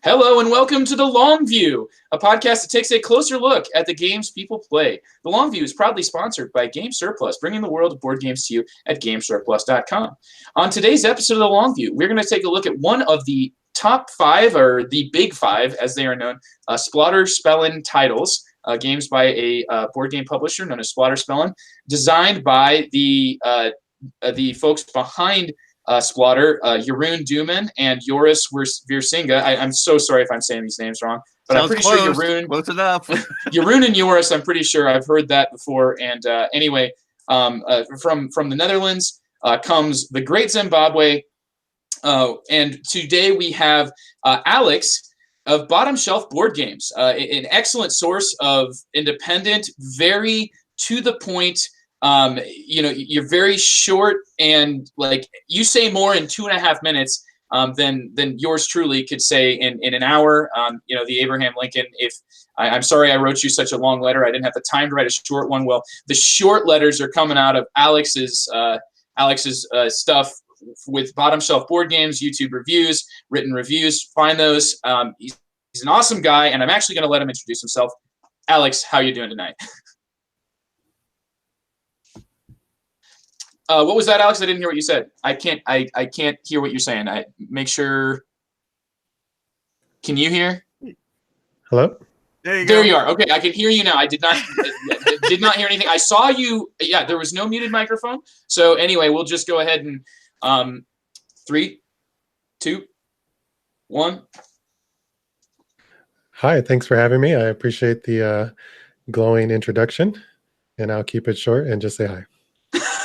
Hello and welcome to The Long View, a podcast that takes a closer look at the games people play. The Long View is proudly sponsored by Game Surplus, bringing the world of board games to you at GameSurplus.com. On today's episode of The Long View, we're going to take a look at one of the top five, or the big five as they are known, Splotter Spellen titles, games by a board game publisher known as Splotter Spellen, designed by the folks behind Splotter, Jeroen Duman and Joris Viersinga. I'm so sorry if I'm saying these names wrong, but Sounds I'm pretty close. sure Jeroen. Close enough. Jeroen and Joris, I'm pretty sure I've heard that before. And anyway, from the Netherlands comes the Great Zimbabwe. And today we have Alex of Bottom Shelf Board Games, an excellent source of independent, very to the point. You're very short and like you say more in 2.5 minutes than yours truly could say in an hour. The Abraham Lincoln. I'm sorry I wrote you such a long letter. I didn't have the time to write a short one. Well, the short letters are coming out of Alex's stuff with Bottom Shelf Board Games, YouTube reviews, written reviews. Find those. He's an awesome guy, and I'm actually going to let him introduce himself. Alex, how are you doing tonight? What was that, Alex? I didn't hear what you said. I can't hear what you're saying. Make sure. Can you hear? Hello? There you are. Okay, I can hear you now. I did not hear anything. I saw you. Yeah, there was no muted microphone. So anyway, we'll just go ahead and 3, 2, 1. Hi, thanks for having me. I appreciate the glowing introduction, and I'll keep it short and just say hi.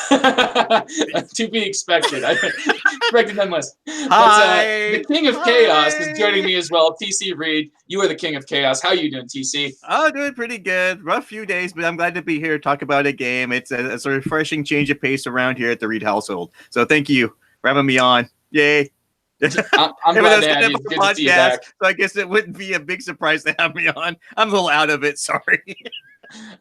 To be expected. I expected none less. Hi. The King of Chaos is joining me as well. TC Reed, you are the King of Chaos. How are you doing, TC? Oh, doing pretty good. Rough few days, but I'm glad to be here to talk about a game. It's a refreshing change of pace around here at the Reed household. So thank you for having me on. Yay. I'm glad to have you. Good to see you back. So I guess it wouldn't be a big surprise to have me on. I'm a little out of it. Sorry.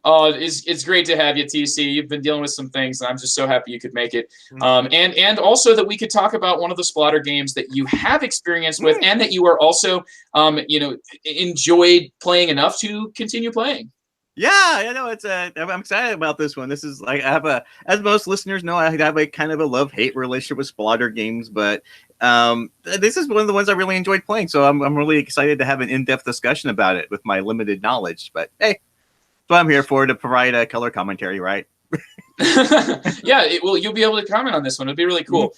Oh, it's great to have you, TC. You've been dealing with some things, and I'm just so happy you could make it. And also that we could talk about one of the Splotter games that you have experience with, and that you are also, enjoyed playing enough to continue playing. Yeah, I know I'm excited about this one. This is like as most listeners know, I have a kind of a love-hate relationship with Splotter games, but this is one of the ones I really enjoyed playing. So I'm really excited to have an in-depth discussion about it with my limited knowledge. But hey. So I'm here to provide a color commentary, right? Yeah, you'll be able to comment on this one. It'll be really cool.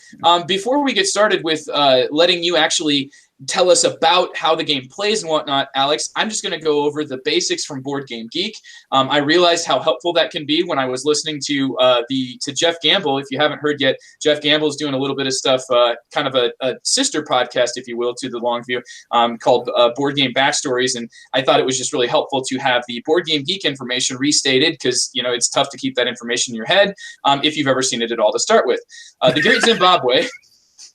Before we get started with letting you actually tell us about how the game plays and whatnot, Alex, I'm just going to go over the basics from Board Game Geek. I realized how helpful that can be when I was listening to Jeff Gamble. If you haven't heard yet, Jeff Gamble is doing a little bit of stuff, kind of a sister podcast, if you will, to the Long View, called Board Game Backstories. And I thought it was just really helpful to have the Board Game Geek information restated because, it's tough to keep that information in your head if you've ever seen it at all to start with. The Great Zimbabwe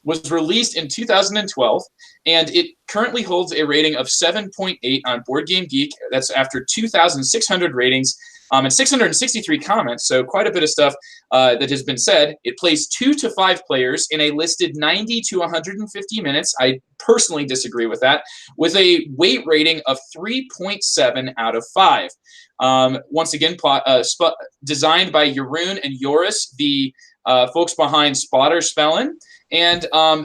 was released in 2012, and it currently holds a rating of 7.8 on Board Game Geek. That's after 2,600 ratings and 663 comments, so quite a bit of stuff that has been said. It plays 2 to 5 players in a listed 90 to 150 minutes. I personally disagree with that, with a weight rating of 3.7 out of 5. Once again, designed by Jeroen and Joris, the folks behind Splotter Spellen. And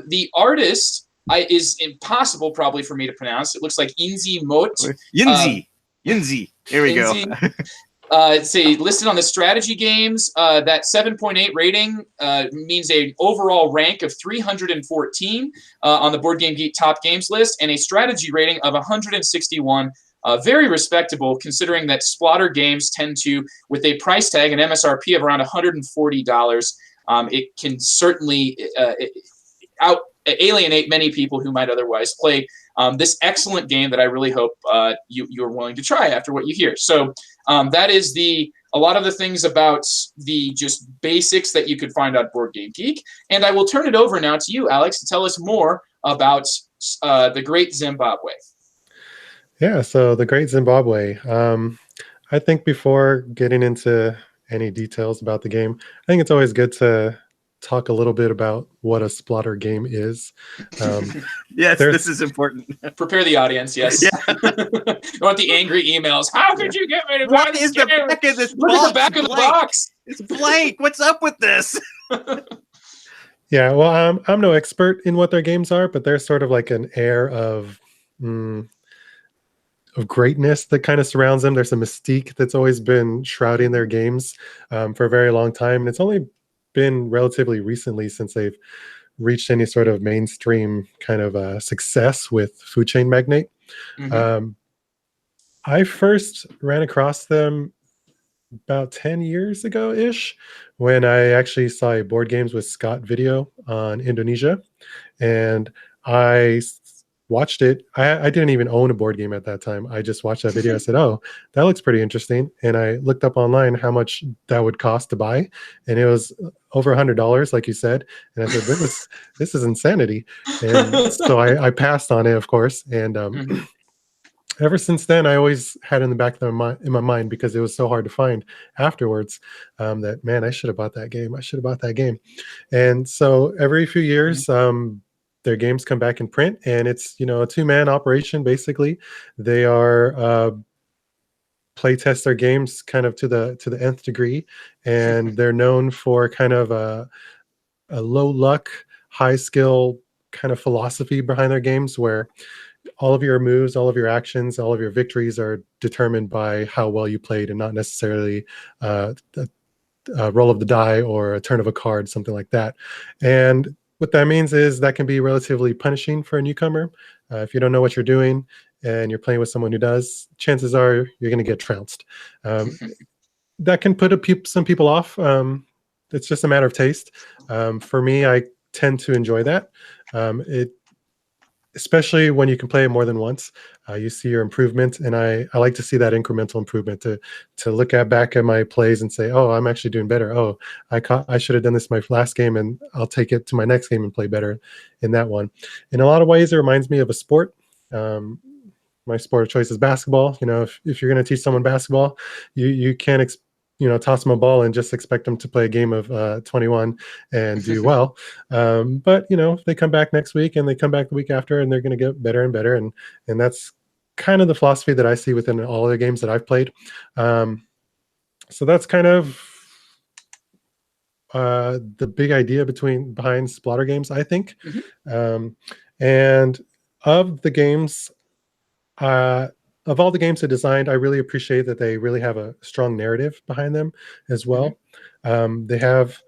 the artist is impossible probably for me to pronounce. It looks like Inzi Mot. Yinzi. Here we go. It's listed on the strategy games. That 7.8 rating means an overall rank of 314 on the Board Game Geek top games list, and a strategy rating of 161. Very respectable, considering that Splotter games tend to, with a price tag and MSRP of around $140, it can certainly alienate many people who might otherwise play this excellent game that I really hope you're willing to try after what you hear. So that is a lot of the things about the just basics that you could find on Board Game Geek. And I will turn it over now to you, Alex, to tell us more about the Great Zimbabwe. Yeah, so the Great Zimbabwe. I think before getting into any details about the game, I think it's always good to talk a little bit about what a Splotter game is. Yes, this is important. Prepare the audience. Yes. Yeah. I want the angry emails. How could you get me to buy this game? The back of this Look box at the back of the box. It's blank. What's up with this? Yeah, well, I'm no expert in what their games are, but there's sort of like an air of greatness that kind of surrounds them. There's a mystique that's always been shrouding their games for a very long time, and it's only been relatively recently since they've reached any sort of mainstream kind of success with Food Chain Magnate. I first ran across them about 10 years ago ish, when I actually saw a board games with Scott video on Indonesia, and I watched it. I didn't even own a board game at that time. I just watched that video. I said, oh, that looks pretty interesting. And I looked up online how much that would cost to buy. And it was over $100, like you said. And I said, this is insanity. And so I passed on it, of course. And ever since then, I always had in the back of my mind, because it was so hard to find afterwards, that, man, I should have bought that game. I should have bought that game. And so every few years, their games come back in print, and it's, a 2-man operation. Basically, they are play test their games kind of to the nth degree, and they're known for kind of a low luck, high skill kind of philosophy behind their games, where all of your moves, all of your actions, all of your victories are determined by how well you played, and not necessarily a roll of the die or a turn of a card, something like that. And what that means is that can be relatively punishing for a newcomer. If you don't know what you're doing and you're playing with someone who does, chances are you're going to get trounced. That can put some people off. It's just a matter of taste. For me, I tend to enjoy that. Especially when you can play it more than once, you see your improvement, and I like to see that incremental improvement, to look back at my plays and say, oh, I'm actually doing better. Oh, I should have done this my last game, and I'll take it to my next game and play better in that one. In a lot of ways, it reminds me of a sport. My sport of choice is basketball. If you're going to teach someone basketball, you can't toss them a ball and just expect them to play a game of 21 and do well. But if they come back next week and they come back the week after, and they're going to get better and better. And that's kind of the philosophy that I see within all the games that I've played. So that's kind of the big idea behind Splotter games, I think. And of the games, of all the games they designed, I really appreciate that they really have a strong narrative behind them as well. They have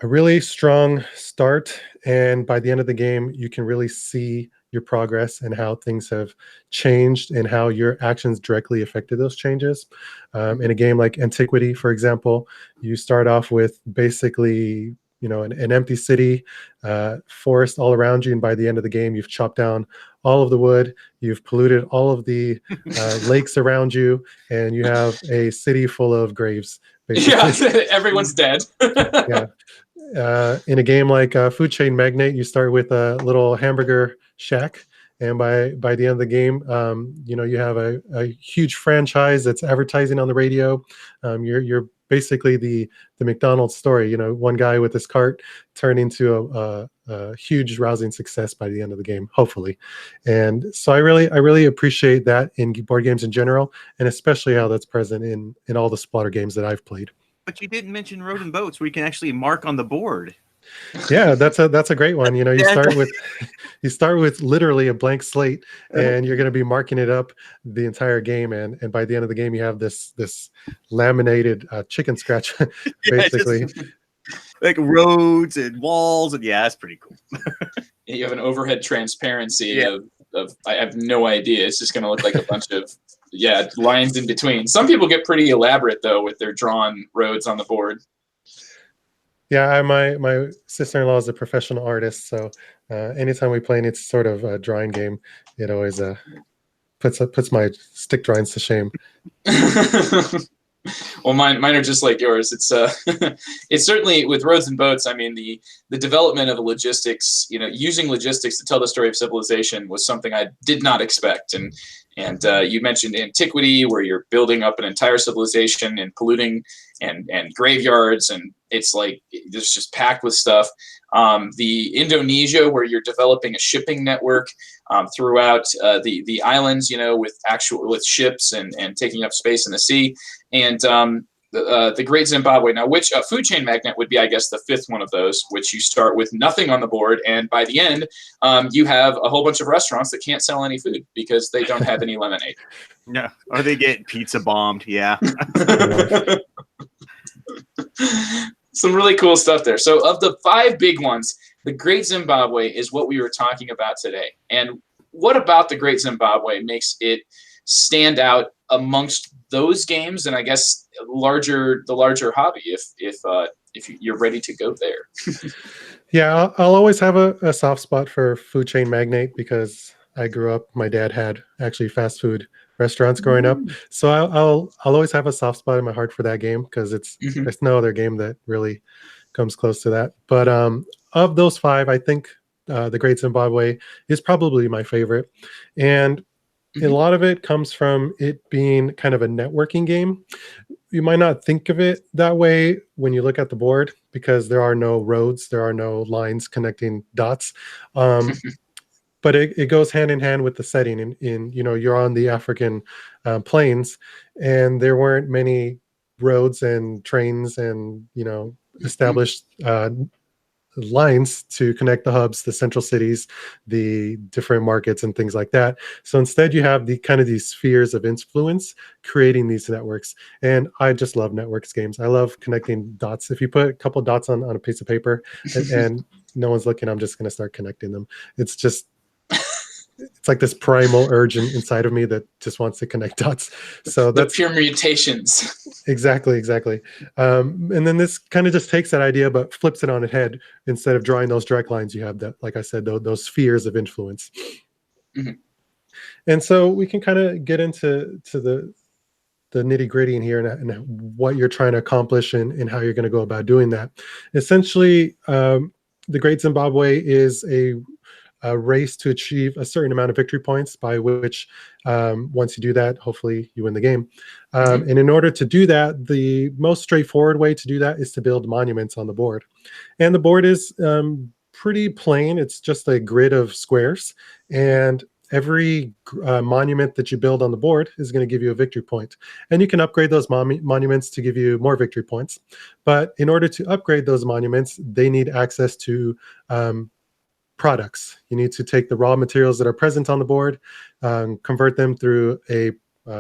a really strong start, and by the end of the game, you can really see your progress and how things have changed and how your actions directly affected those changes. In a game like Antiquity, for example, you start off with basically an empty city, forest all around you, and by the end of the game, you've chopped down all of the wood, you've polluted all of the lakes around you, and you have a city full of graves. Basically. Yeah, everyone's dead. Yeah. In a game like Food Chain Magnate, you start with a little hamburger shack, and by the end of the game, you have a huge franchise that's advertising on the radio. You're basically the McDonald's story. One guy with his cart turned into a huge, rousing success by the end of the game, hopefully. And so I really appreciate that in board games in general, and especially how that's present in all the Splotter games that I've played. But you didn't mention Road and Boats, where you can actually mark on the board. Yeah, that's a great one. You start with literally a blank slate, and you're going to be marking it up the entire game, and by the end of the game, you have this laminated chicken scratch, basically. Like roads and walls, and yeah, that's pretty cool. You have an overhead transparency of I have no idea. It's just going to look like a bunch of lines in between. Some people get pretty elaborate though with their drawn roads on the board. Yeah, my sister-in-law is a professional artist, so anytime we play any sort of drawing game, it always puts my stick drawings to shame. Well, mine are just like yours. It's it's certainly with Roads and Boats. I mean, the development of the logistics, using logistics to tell the story of civilization was something I did not expect, and And you mentioned antiquity, where you're building up an entire civilization and polluting and graveyards, and it's like it's just packed with stuff. The Indonesia, where you're developing a shipping network throughout the islands, with ships and taking up space in the sea, and the Great Zimbabwe. Now, which food chain magnet would be, I guess, the fifth one of those, which you start with nothing on the board, and by the end, you have a whole bunch of restaurants that can't sell any food because they don't have any lemonade. No, or they get pizza bombed. Yeah. Some really cool stuff there. So of the 5 big ones, the Great Zimbabwe is what we were talking about today. And what about the Great Zimbabwe makes it stand out amongst those games, and I guess the larger hobby, if you're ready to go there? Yeah, I'll always have a soft spot for Food Chain Magnate because I grew up. My dad had actually fast food restaurants growing up, so I'll always have a soft spot in my heart for that game because there's no other game that really comes close to that. But of those 5, I think the Great Zimbabwe is probably my favorite, and a lot of it comes from it being kind of a networking game. You might not think of it that way when you look at the board because there are no roads, there are no lines connecting dots. But it goes hand in hand with the setting. In you're on the African plains, and there weren't many roads and trains and established lines to connect the hubs, the central cities, the different markets and things like that. So instead you have these spheres of influence creating these networks. And I just love networks games. I love connecting dots. If you put a couple dots on a piece of paper and no one's looking, I'm just going to start connecting them. It's like this primal urge inside of me that just wants to connect dots. So that's pure mutations. Exactly. And then this kind of just takes that idea, but flips it on its head. Instead of drawing those direct lines, you have that, like I said, those spheres of influence. And so we can kind of get into the nitty gritty in here and what you're trying to accomplish and how you're going to go about doing that. Essentially, the Great Zimbabwe is a race to achieve a certain amount of victory points, by which once you do that, hopefully you win the game. And in order to do that, the most straightforward way to do that is to build monuments on the board. And the board is pretty plain. It's just a grid of squares, and every monument that you build on the board is going to give you a victory point. And you can upgrade those monuments to give you more victory points. But in order to upgrade those monuments, they need access to products. You need to take the raw materials that are present on the board, convert them through a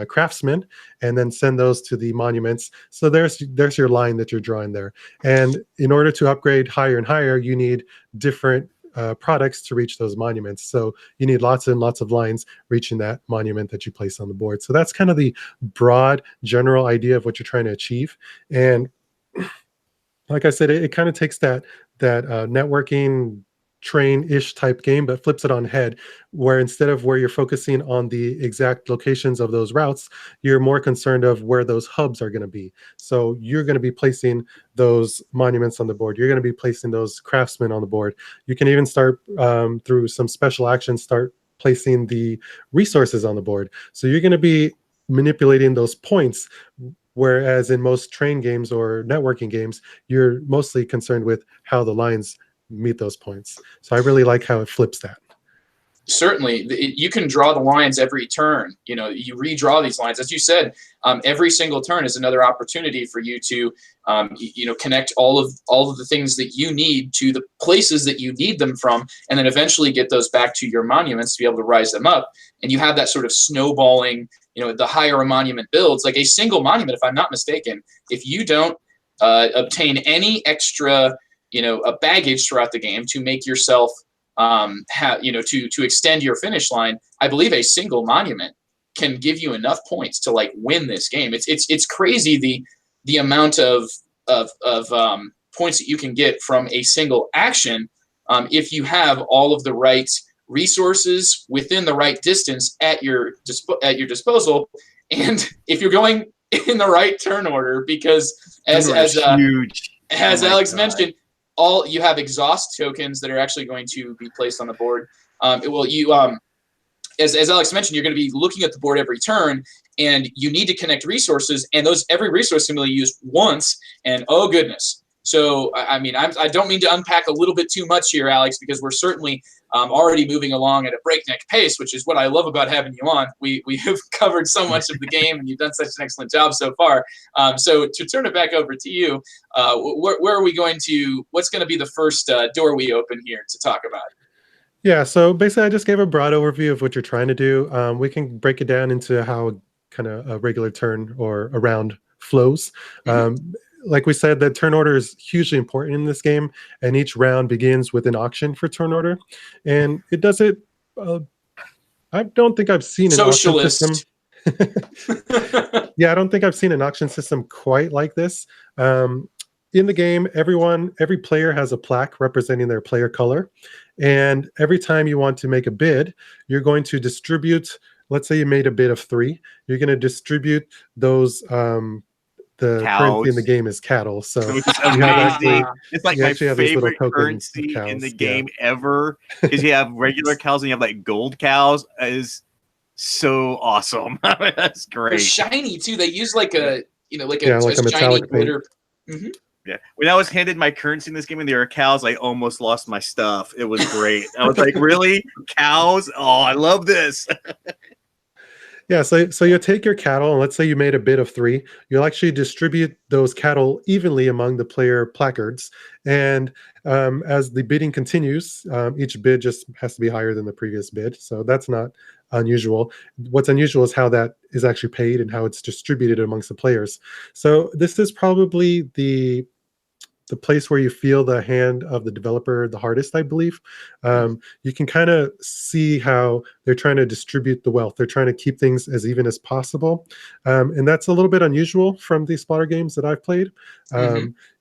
craftsman, and then send those to the monuments. So there's your line that you're drawing there. And in order to upgrade higher and higher, you need different products to reach those monuments. So you need lots and lots of lines reaching that monument that you place on the board. So that's kind of the broad general idea of what you're trying to achieve. And like I said, it kind of takes that networking train-ish type game, but flips it on head, where instead of where you're focusing on the exact locations of those routes, you're more concerned of where those hubs are going to be. So you're going to be placing those monuments on the board. You're going to be placing those craftsmen on the board. You can even start through some special actions, start placing the resources on the board. So you're going to be manipulating those points, whereas in most train games or networking games, you're mostly concerned with how the lines meet those points. So I really like how it flips that. Certainly, you can draw the lines every turn. You redraw these lines, as you said. Every single turn is another opportunity for you to, connect all of the things that you need to the places that you need them from, and then eventually get those back to your monuments to be able to rise them up. And you have that sort of snowballing. The higher a monument builds, like a single monument, if I'm not mistaken, if you don't obtain any extra baggage throughout the game to make yourself to extend your finish line, I believe a single monument can give you enough points to win this game. It's crazy the amount of points that you can get from a single action if you have all of the right resources within the right distance at your disposal, and if you're going in the right turn order, because as Alex mentioned, you have exhaust tokens that are actually going to be placed on the board. as Alex mentioned, you're going to be looking at the board every turn, and you need to connect resources, and every resource can be used once, and oh goodness. So, I mean, I don't mean to unpack a little bit too much here, Alex, because we're certainly already moving along at a breakneck pace, which is what I love about having you on. We have covered so much of the game, and you've done such an excellent job so far. So to turn it back over to you, where are we going to, what's going to be the first door we open here to talk about? Yeah, so basically I just gave a broad overview of what you're trying to do. We can break it down into how kind of a regular turn or a round flows. Like we said, the turn order is hugely important in this game, and each round begins with an auction for turn order. And it does it, I don't think I've seen an auction system. Yeah, I don't think I've seen an auction system quite like this. In the game, every player has a plaque representing their player color. And every time you want to make a bid, you're going to distribute, let's say you made a bid of 3, you're going to distribute those, the currency in the game is cattle. So which is amazing. It's like my favorite currency in the game ever. Is you have regular cows and you have like gold cows. Is so awesome. That's great. They're shiny too. They use like a like a shiny glitter. Yeah. When I was handed my currency in this game and there were cows, I almost lost my stuff. It was great. I was like, really? Cows? Oh, I love this. Yeah, so you'll take your cattle, and let's say you made a bid of 3. You'll actually distribute those cattle evenly among the player placards. And as the bidding continues, each bid just has to be higher than the previous bid. So that's not unusual. What's unusual is how that is actually paid and how it's distributed amongst the players. So this is probably the place where you feel the hand of the developer the hardest, I believe. You can kind of see how they're trying to distribute the wealth. They're trying to keep things as even as possible. And that's a little bit unusual from the Splotter games that I've played.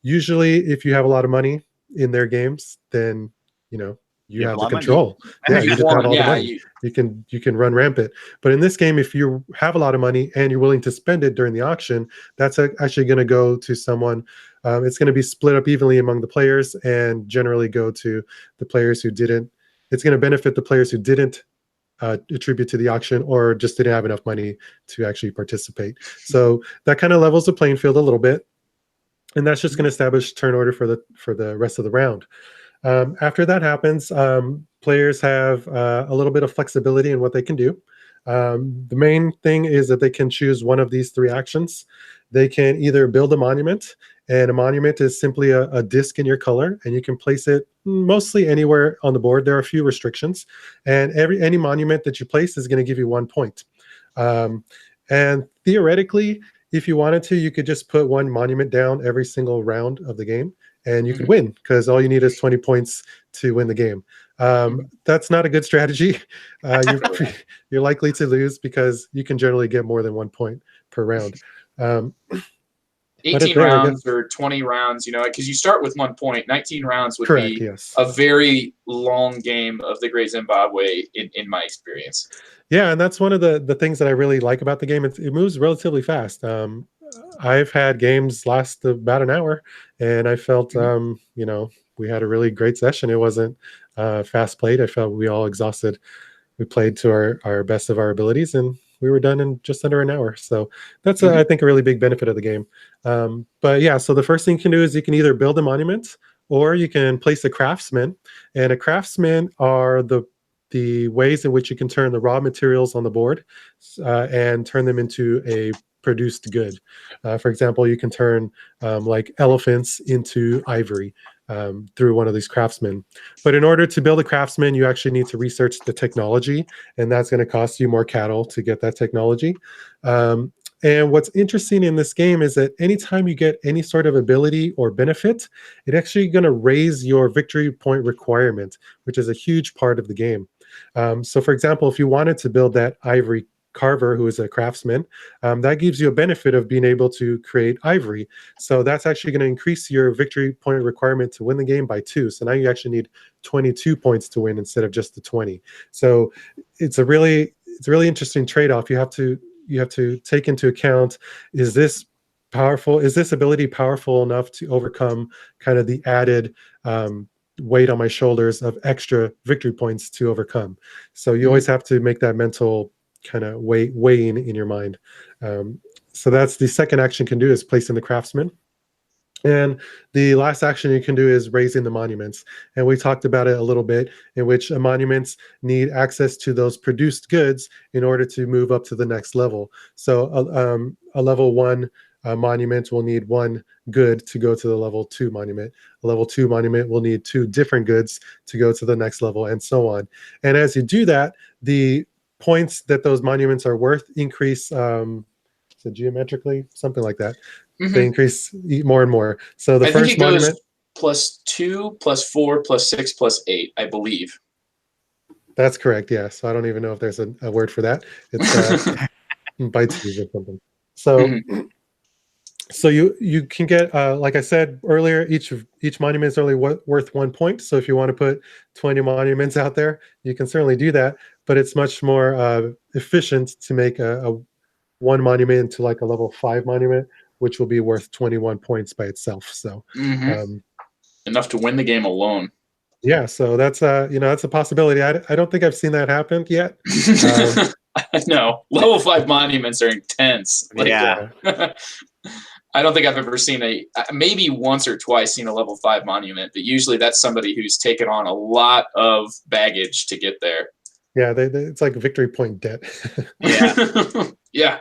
Usually, if you have a lot of money in their games, then, you have the control. Yeah, you just have all the money. You can run rampant. But in this game, if you have a lot of money and you're willing to spend it during the auction, that's actually going to go to someone. It's going to be split up evenly among the players and generally go to the players who didn't. It's going to benefit the players who didn't attribute to the auction or just didn't have enough money to actually participate. So that kind of levels the playing field a little bit. And that's just going to establish turn order for the rest of the round. After that happens, players have a little bit of flexibility in what they can do. The main thing is that they can choose one of these 3 actions. They can either build a monument, and a monument is simply a disc in your color, and you can place it mostly anywhere on the board. There are a few restrictions, and any monument that you place is going to give you 1 point. And theoretically, if you wanted to, you could just put 1 monument down every single round of the game, and you could win, because all you need is 20 points to win the game. That's not a good strategy. You're likely to lose because you can generally get more than 1 point per round. 18 rounds or 20 rounds, because you start with 1 point. 19 rounds would be a very long game of the Great Zimbabwe in my experience. Yeah, and that's one of the things that I really like about the game. It moves relatively fast. I've had games last about an hour, and I felt, we had a really great session. It wasn't fast played. I felt we all exhausted. We played to our best of our abilities, and we were done in just under an hour. So that's, I think, a really big benefit of the game. But yeah, so the first thing you can do is you can either build a monument or you can place a craftsman. And a craftsman are the ways in which you can turn the raw materials on the board and turn them into a produced good. For example, you can turn like elephants into ivory through one of these craftsmen. But in order to build a craftsman, you actually need to research the technology, and that's going to cost you more cattle to get that technology. And what's interesting in this game is that anytime you get any sort of ability or benefit, it's actually going to raise your victory point requirement, which is a huge part of the game. So for example, if you wanted to build that ivory carver who is a craftsman, that gives you a benefit of being able to create ivory. So that's actually going to increase your victory point requirement to win the game by 2. So now you actually need 22 points to win instead of just the 20. So it's a really interesting trade-off. You have to take into account, is this powerful? Is this ability powerful enough to overcome kind of the added weight on my shoulders of extra victory points to overcome. So you always have to make that mental kind of weighing in your mind. So that's the second action you can do, is placing the craftsman. And the last action you can do is raising the monuments. And we talked about it a little bit, in which monuments need access to those produced goods in order to move up to the next level. So a level 1 monument will need 1 good to go to the level 2 monument. A level 2 monument will need 2 different goods to go to the next level, and so on. And as you do that, the points that those monuments are worth increase, so geometrically, something like that. They increase more and more. So the I first think it monument goes +2, +4, +6, +8, I believe. That's correct. Yeah. So I don't even know if there's a word for that. It's by twos or something. So so you can get, like I said earlier, each monument is only worth 1 point. So if you want to put 20 monuments out there, you can certainly do that. But it's much more efficient to make a 1 monument into like a level 5 monument, which will be worth 21 points by itself. So enough to win the game alone. yeah, so that's that's a possibility. I don't think I've seen that happen yet. No, level 5 monuments are intense. Like, Yeah. I don't think I've ever seen maybe once or twice seen a level 5 monument, but usually that's somebody who's taken on a lot of baggage to get there. Yeah, it's like victory point debt. Yeah. Yeah.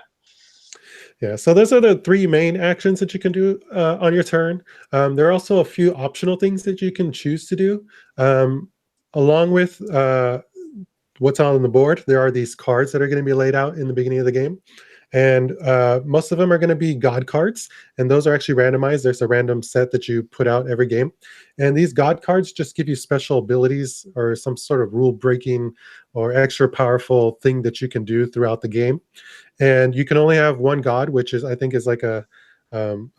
Yeah, so those are the 3 main actions that you can do on your turn. There are also a few optional things that you can choose to do. Along with what's on the board, there are these cards that are going to be laid out in the beginning of the game. And most of them are going to be God cards, and those are actually randomized. There's a random set that you put out every game. And these God cards just give you special abilities or some sort of rule-breaking or extra powerful thing that you can do throughout the game. And you can only have 1 god, which is, I think, is like a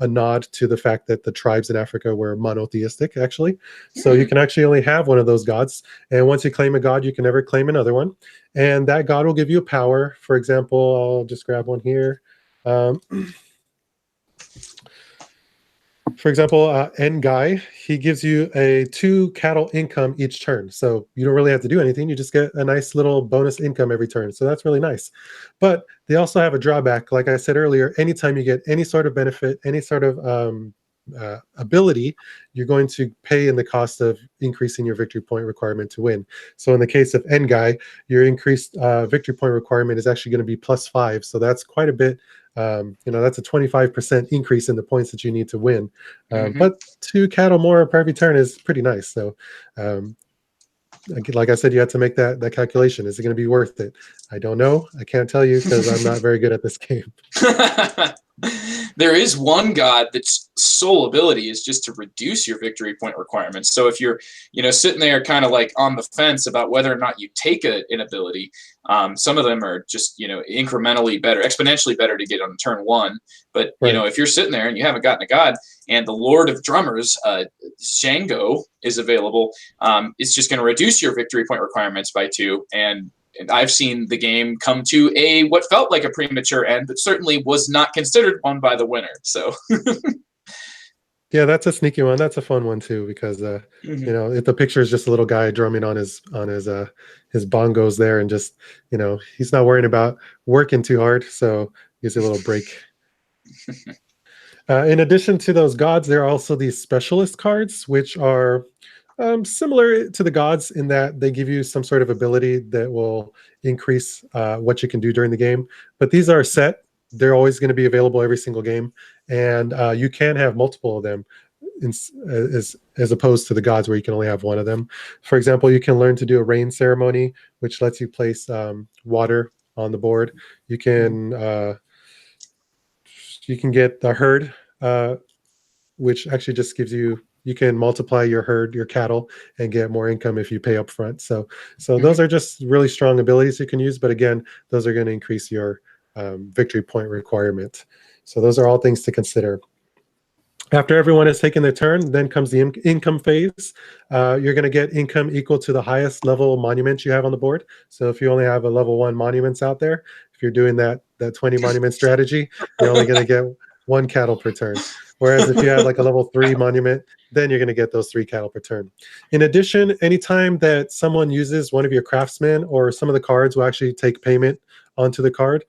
nod to the fact that the tribes in Africa were monotheistic, actually. So you can actually only have 1 of those gods. And once you claim a god, you can never claim another one. And that god will give you a power. For example, I'll just grab one here. For example, Ngai, he gives you a 2 cattle income each turn. So you don't really have to do anything. You just get a nice little bonus income every turn. So that's really nice. But they also have a drawback. Like I said earlier, anytime you get any sort of benefit, any sort of ability, you're going to pay in the cost of increasing your victory point requirement to win. So in the case of Ngai, your increased victory point requirement is actually going to be +5. So that's quite a bit. That's a 25% increase in the points that you need to win. But 2 cattle more per every turn is pretty nice. So like I said, you have to make that calculation. Is it going to be worth it? I don't know. I can't tell you because I'm not very good at this game. There is one god that's sole ability is just to reduce your victory point requirements. So if you're, sitting there kind of like on the fence about whether or not you take an ability, some of them are just, incrementally better, exponentially better to get on turn 1. But, Right. If you're sitting there and you haven't gotten a god and the Lord of Drummers, Shango, is available, it's just going to reduce your victory point requirements by 2. And I've seen the game come to what felt like a premature end, but certainly was not considered one by the winner. So, yeah, that's a sneaky one. That's a fun one too, because if the picture is just a little guy drumming on his bongos there, and just he's not worrying about working too hard, so gives you a little break. In addition to those gods, there are also these specialist cards, which are similar to the gods in that they give you some sort of ability that will increase what you can do during the game. But these are set. They're always going to be available every single game. And you can have multiple of them as opposed to the gods where you can only have 1 of them. For example, you can learn to do a rain ceremony, which lets you place water on the board. You can get the herd, which actually just gives you can multiply your herd, your cattle, and get more income if you pay up front. So those are just really strong abilities you can use. But again, those are going to increase your victory point requirement. So those are all things to consider. After everyone has taken their turn, then comes the income phase. You're going to get income equal to the highest level monuments you have on the board. So if you only have a level 1 monuments out there, if you're doing that 20 monument strategy, you're only going to get 1 cattle per turn. Whereas if you have like a level 3 monument, then you're going to get those 3 cattle per turn. In addition, anytime that someone uses one of your craftsmen, or some of the cards will actually take payment onto the card,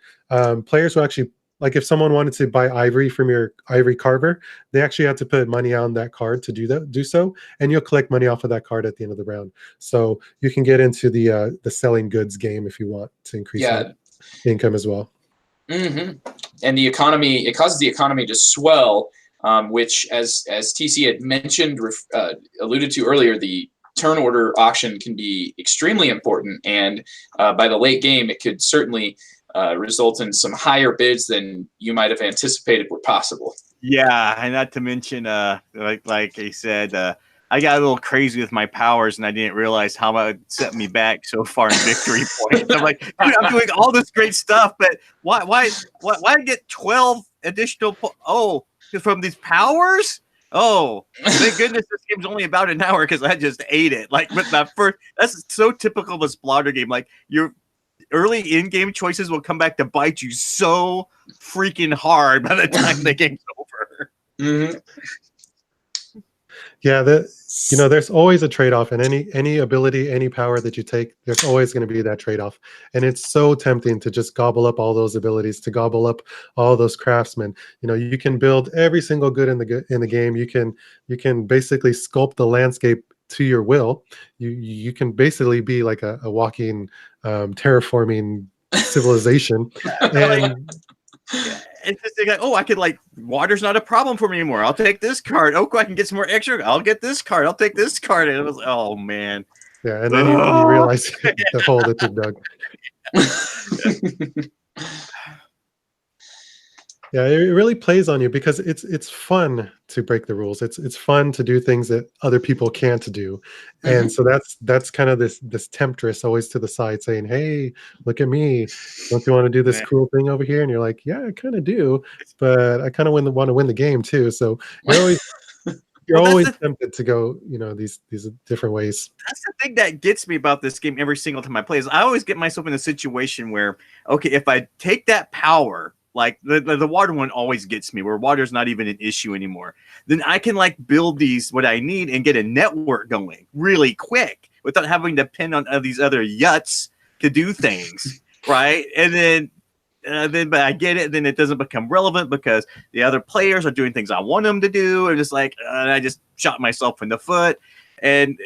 players will actually, like if someone wanted to buy ivory from your ivory carver, they actually have to put money on that card to do so, and you'll collect money off of that card at the end of the round. So you can get into the selling goods game if you want to increase that income as well. And the economy, it causes the economy to swell, which, as TC had mentioned, alluded to earlier, the turn order auction can be extremely important, and by the late game, it could certainly result in some higher bids than you might have anticipated were possible. Yeah, and not to mention, like I said, I got a little crazy with my powers, and I didn't realize how it set me back so far in victory points. I'm like, dude, I'm doing all this great stuff, but why get 12 additional from these powers? Oh, thank goodness this game's only about an hour, because I just ate it. Like with my first, that's so typical of a Splotter game. Like your early in-game choices will come back to bite you so freaking hard by the time the game's over. Yeah, there's always a trade-off in any ability, any power that you take. There's always going to be that trade-off, and it's so tempting to just gobble up all those abilities, to gobble up all those craftsmen. You can build every single good in the game. You can basically sculpt the landscape to your will. You can basically be like a walking terraforming civilization. And it's just like, I could, like, water's not a problem for me anymore. I'll take this card. I can get some more extra. I'll get this card. I'll take this card. And it was, oh man. Yeah, and then you realize the hole that you've dug. Yeah, it really plays on you, because it's fun to break the rules. It's fun to do things that other people can't do, and so that's kind of this temptress always to the side saying, "Hey, look at me! Don't you want to do this cool thing over here?" And you're like, "Yeah, I kind of do, but I kind of want to win the game too." So you're always tempted to go, these different ways. That's the thing that gets me about this game every single time I play, is I always get myself in a situation where, okay, if I take that power. Like the water one always gets me, where water's not even an issue anymore. Then I can build what I need and get a network going really quick without having to depend on these other yuts to do things, right? And then but I get it. Then it doesn't become relevant because the other players are doing things I want them to do, and just and I just shot myself in the foot. And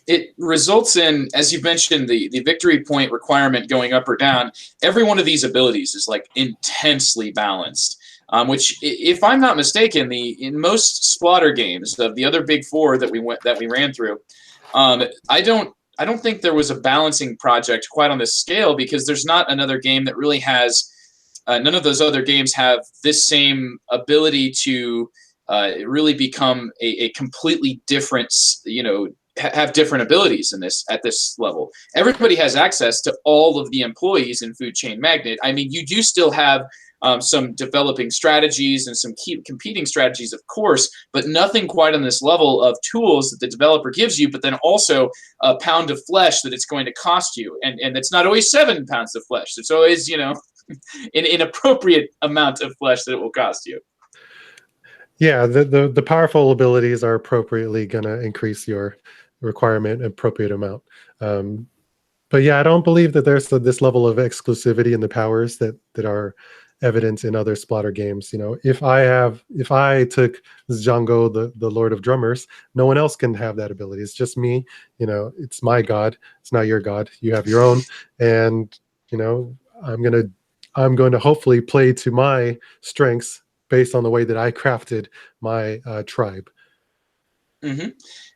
it results in, as you mentioned, the victory point requirement going up or down. Every one of these abilities is intensely balanced, which, if I'm not mistaken, in most Splotter games of the other big four that we ran through, I don't think there was a balancing project quite on this scale, because there's not another game that really has. None of those other games have this same ability to really become a completely different, have different abilities at this level. Everybody has access to all of the employees in Food Chain Magnet. I mean, you do still have some developing strategies and some competing strategies, of course, but nothing quite on this level of tools that the developer gives you, but then also a pound of flesh that it's going to cost you. And it's not always 7 pounds of flesh. It's always, an appropriate amount of flesh that it will cost you. Yeah, the powerful abilities are appropriately going to increase your requirement appropriate amount. But yeah, I don't believe that there's this level of exclusivity in the powers that are evident in other Splotter games. If I took Django, the Lord of Drummers, no one else can have that ability. It's just me. It's my god. It's not your god. You have your own, and I'm going to hopefully play to my strengths based on the way that I crafted my tribe. Mm-hmm.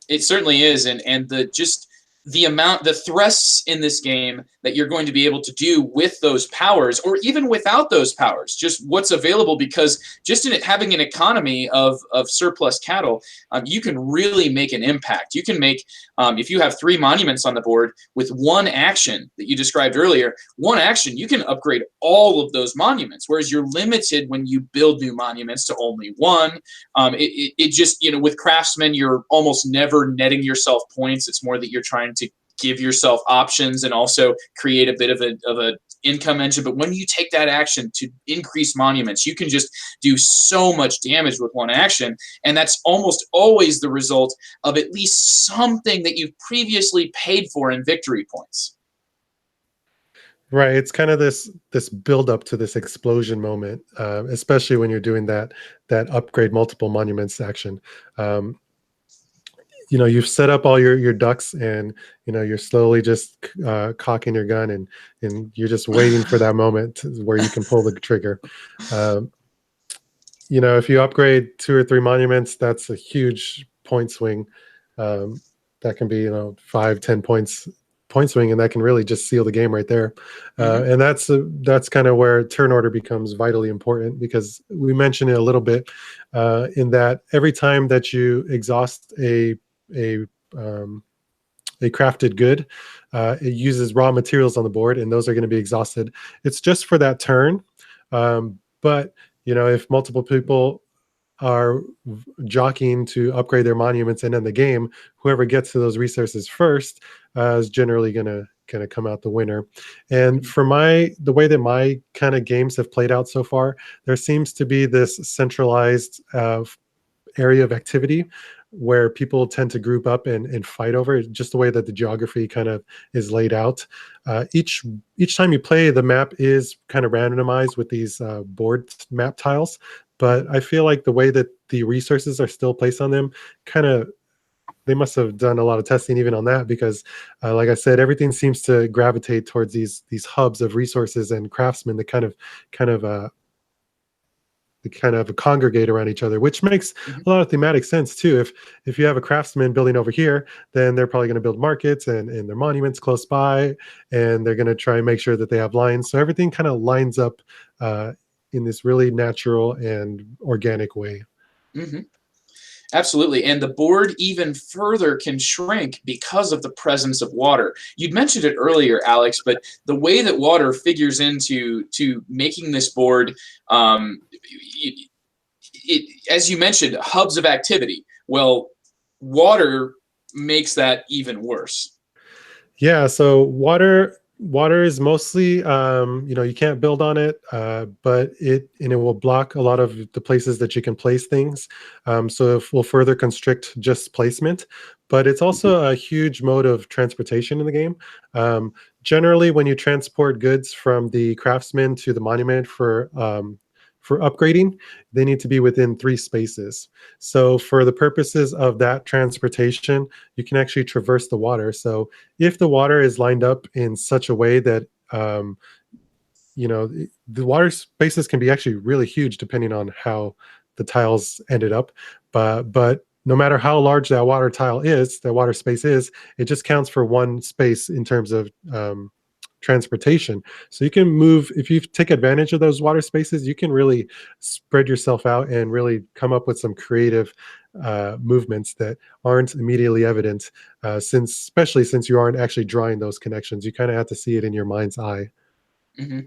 It certainly is, and the thrusts in this game that you're going to be able to do with those powers, or even without those powers, just what's available, because just in it having an economy of surplus cattle, you can really make an impact. You can make, if you have 3 monuments on the board, with one action that you described earlier, one action, you can upgrade all of those monuments, whereas you're limited when you build new monuments to only one. It just, with craftsmen, you're almost never netting yourself points. It's more that you're trying to give yourself options and also create a bit of a income engine, but when you take that action to increase monuments, you can just do so much damage with one action, and that's almost always the result of at least something that you've previously paid for in victory points. Right. It's kind of this build up to this explosion moment, especially when you're doing that upgrade multiple monuments action. Um, you've set up all your ducks, and you're slowly just cocking your gun, and you're just waiting for that moment where you can pull the trigger. Um, if you upgrade 2 or 3 monuments, that's a huge point swing. Um, that can be 5-10 points point swing, and that can really just seal the game right there. And that's kind of where turn order becomes vitally important, because we mentioned it a little bit in that every time that you exhaust a um, a crafted good, it uses raw materials on the board, and those are going to be exhausted. It's just for that turn, but if multiple people are jockeying to upgrade their monuments and end the game, whoever gets to those resources first is generally gonna come out the winner. And for the way that my kind of games have played out so far, there seems to be this centralized area of activity where people tend to group up and fight over it, just the way that the geography kind of is laid out. Each time you play, the map is kind of randomized with these board map tiles, but I feel like the way that the resources are still placed on them, they must have done a lot of testing even on that, because like I said, everything seems to gravitate towards these hubs of resources and craftsmen that kind of congregate around each other, which makes a lot of thematic sense too. If you have a craftsman building over here, then they're probably going to build markets and their monuments close by, and they're going to try and make sure that they have lines. So everything kind of lines up in this really natural and organic way. Mm-hmm. Absolutely. And the board even further can shrink because of the presence of water. You'd mentioned it earlier, Alex, but the way that water figures into making this board, as you mentioned, hubs of activity. Well, water makes that even worse. Yeah, so water is mostly you can't build on it, but it will block a lot of the places that you can place things. So it will further constrict just placement, but it's also a huge mode of transportation in the game. Generally, when you transport goods from the craftsman to the monument for upgrading, they need to be within 3 spaces. So for the purposes of that transportation, you can actually traverse the water. So if the water is lined up in such a way that the water spaces can be actually really huge depending on how the tiles ended up, but no matter how large that water space is, it just counts for 1 space in terms of transportation. So you can move, if you take advantage of those water spaces, you can really spread yourself out and really come up with some creative movements that aren't immediately evident, especially since you aren't actually drawing those connections. You kind of have to see it in your mind's eye. Mm-hmm.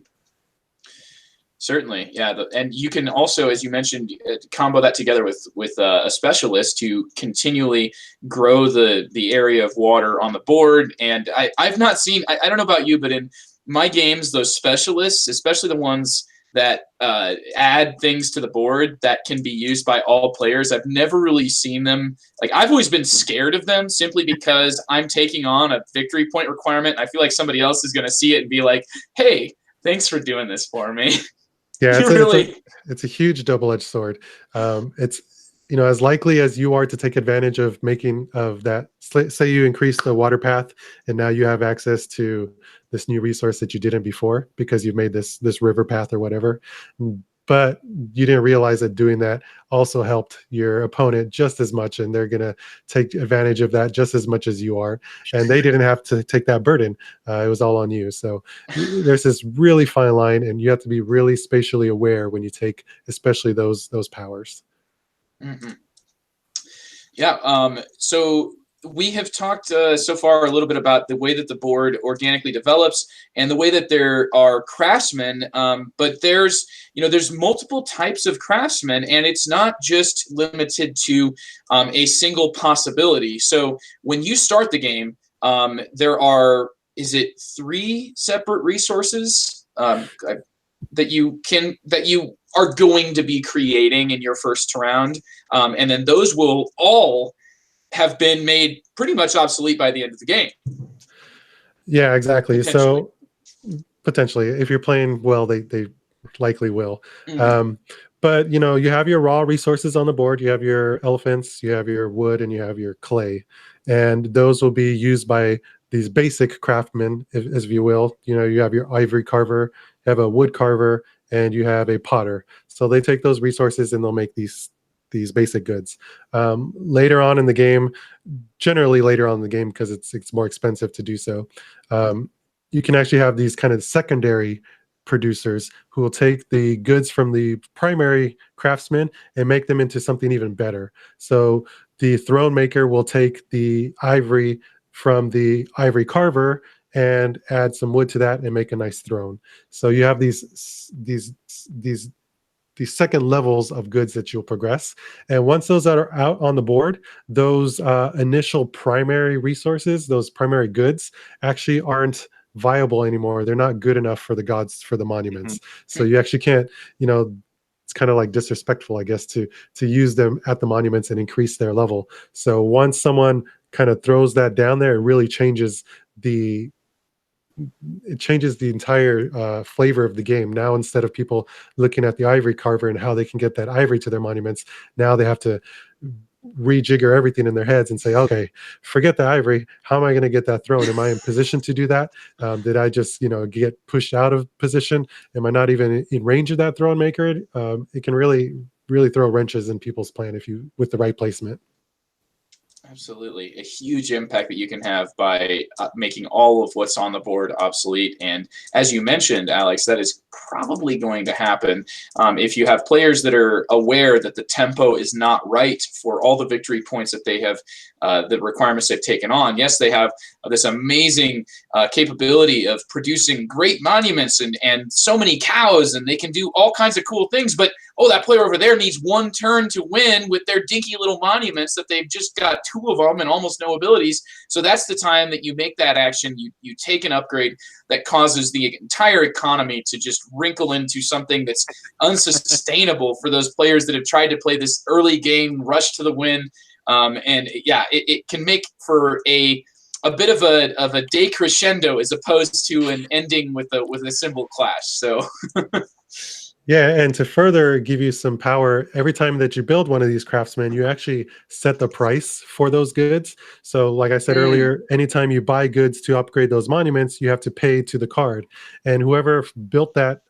Certainly, yeah, and you can also, as you mentioned, combo that together with a specialist to continually grow the area of water on the board. And I've not seen, I don't know about you, but in my games, those specialists, especially the ones that add things to the board that can be used by all players, I've never really seen them. Like, I've always been scared of them simply because I'm taking on a victory point requirement. I feel like somebody else is going to see it and be like, hey, thanks for doing this for me. Yeah, Really? it's a huge double-edged sword. It's as likely as you are to take advantage of making of that. Say you increase the water path, and now you have access to this new resource that you didn't before because you've made this river path or whatever. But you didn't realize that doing that also helped your opponent just as much, and they're going to take advantage of that just as much as you are. And they didn't have to take that burden. It was all on you. So there's this really fine line, and you have to be really spatially aware when you take, especially those powers. Mm-hmm. Yeah. So we have talked so far a little bit about the way that the board organically develops and the way that there are craftsmen, but there's multiple types of craftsmen, and it's not just limited to a single possibility. So when you start the game, there are, is it 3 separate resources that you are going to be creating in your first round, and then those will all have been made pretty much obsolete by the end of the game. Yeah, exactly. So potentially, if you're playing well, they likely will. Mm-hmm. But you know, you have your raw resources on the board. You have your elephants, you have your wood, and you have your clay, and those will be used by these basic craftsmen, as you will. You know, you have your ivory carver, you have a wood carver, and you have a potter. So they take those resources and they'll make these basic goods. Later on in the game, generally later on in the game, because it's more expensive to do so, you can actually have these kind of secondary producers who will take the goods from the primary craftsman and make them into something even better. So the throne maker will take the ivory from the ivory carver and add some wood to that and make a nice throne. So you have these second levels of goods that you'll progress. And once those are out on the board, those initial primary resources, those primary goods, actually aren't viable anymore. They're not good enough for the gods, for the monuments. So you actually can't, you know, it's kind of like disrespectful, I guess, to use them at the monuments and increase their level. So once someone kind of throws that down there, it really changes the entire flavor of the game. Now, instead of people looking at the ivory carver and how they can get that ivory to their monuments, now they have to rejigger everything in their heads and say, okay, forget the ivory. How am I going to get that throne? Am I in position to do that? Did I just, you know, get pushed out of position? Am I not even in range of that throne maker? It can really throw wrenches in people's plan with the right placement. Absolutely. A huge impact that you can have by making all of what's on the board obsolete. And as you mentioned, Alex, that is probably going to happen if you have players that are aware that the tempo is not right for all the victory points that they have, the requirements they've taken on. Yes, they have this amazing capability of producing great monuments and so many cows, and they can do all kinds of cool things. But, oh, that player over there needs one turn to win with their dinky little monuments that they've just got two of them and almost no abilities. So that's the time that you make that action. You take an upgrade that causes the entire economy to just wrinkle into something that's unsustainable for those players that have tried to play this early game rush to the win. And yeah, it can make for a bit of a decrescendo as opposed to an ending with a symbol clash. So yeah, and to further give you some power, every time that you build one of these craftsmen, you actually set the price for those goods. So like I said earlier, anytime you buy goods to upgrade those monuments, you have to pay to the card. And whoever built that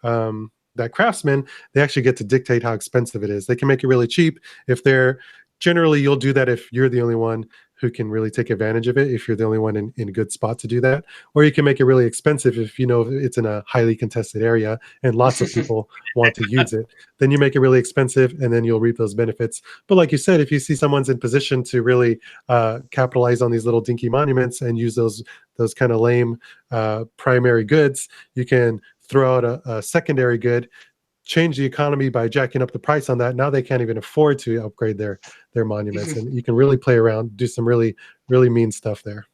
craftsman, they actually get to dictate how expensive it is. They can make it really cheap if they're generally, you'll do that if you're the only one who can really take advantage of it, if you're the only one in a good spot to do that. Or you can make it really expensive if you know it's in a highly contested area and lots of people want to use it. Then you make it really expensive and then you'll reap those benefits. But like you said, if you see someone's in position to really capitalize on these little dinky monuments and use those kind of lame primary goods, you can throw out a secondary good, change the economy by jacking up the price on that. Now they can't even afford to upgrade their monuments, and you can really play around, do some really mean stuff there.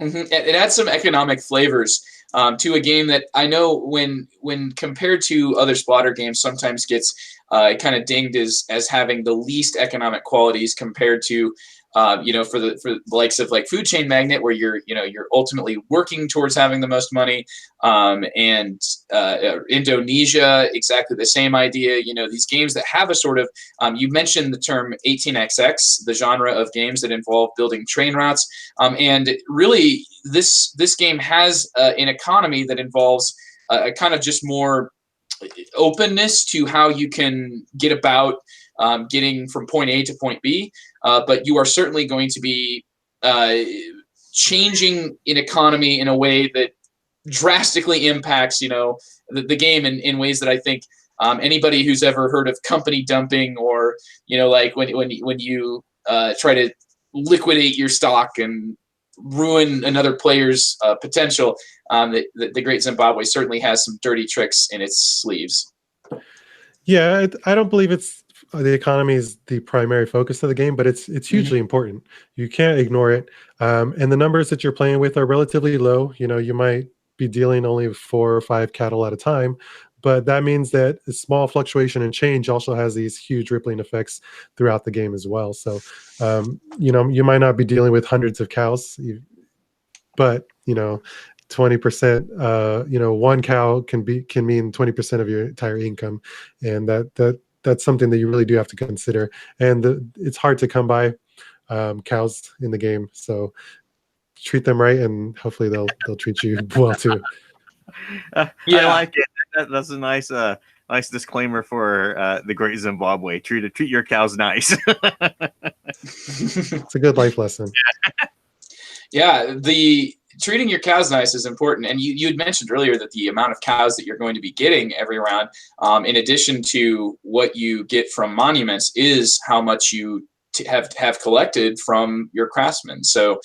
It adds some economic flavors to a game that I know when compared to other Splotter games sometimes gets kind of dinged as having the least economic qualities compared to for the likes of like Food Chain Magnate, where you're ultimately working towards having the most money, and Indonesia, exactly the same idea. These games that have a sort of you mentioned the term 18xx, the genre of games that involve building train routes, and really this game has an economy that involves a kind of just more openness to how you can get about getting from point A to point B, but you are certainly going to be changing an economy in a way that drastically impacts, the game in ways that I think anybody who's ever heard of company dumping, or like when you try to liquidate your stock and ruin another player's potential, the Great Zimbabwe certainly has some dirty tricks in its sleeves. Yeah, I don't believe the economy is the primary focus of the game, but it's hugely important. You can't ignore it. And the numbers that you're playing with are relatively low. You might be dealing only 4 or 5 cattle at a time, but that means that a small fluctuation and change also has these huge rippling effects throughout the game as well. So, you might not be dealing with hundreds of cows, but 20%, one cow can mean 20% of your entire income, and that's something that you really do have to consider. And it's hard to come by cows in the game, so treat them right, and hopefully they'll treat you well too. I like it. That's a nice disclaimer for the Great Zimbabwe. Treat your cows nice. It's a good life lesson. Yeah, the treating your cows nice is important. And you had mentioned earlier that the amount of cows that you're going to be getting every round, in addition to what you get from monuments, is how much you have collected from your craftsmen. So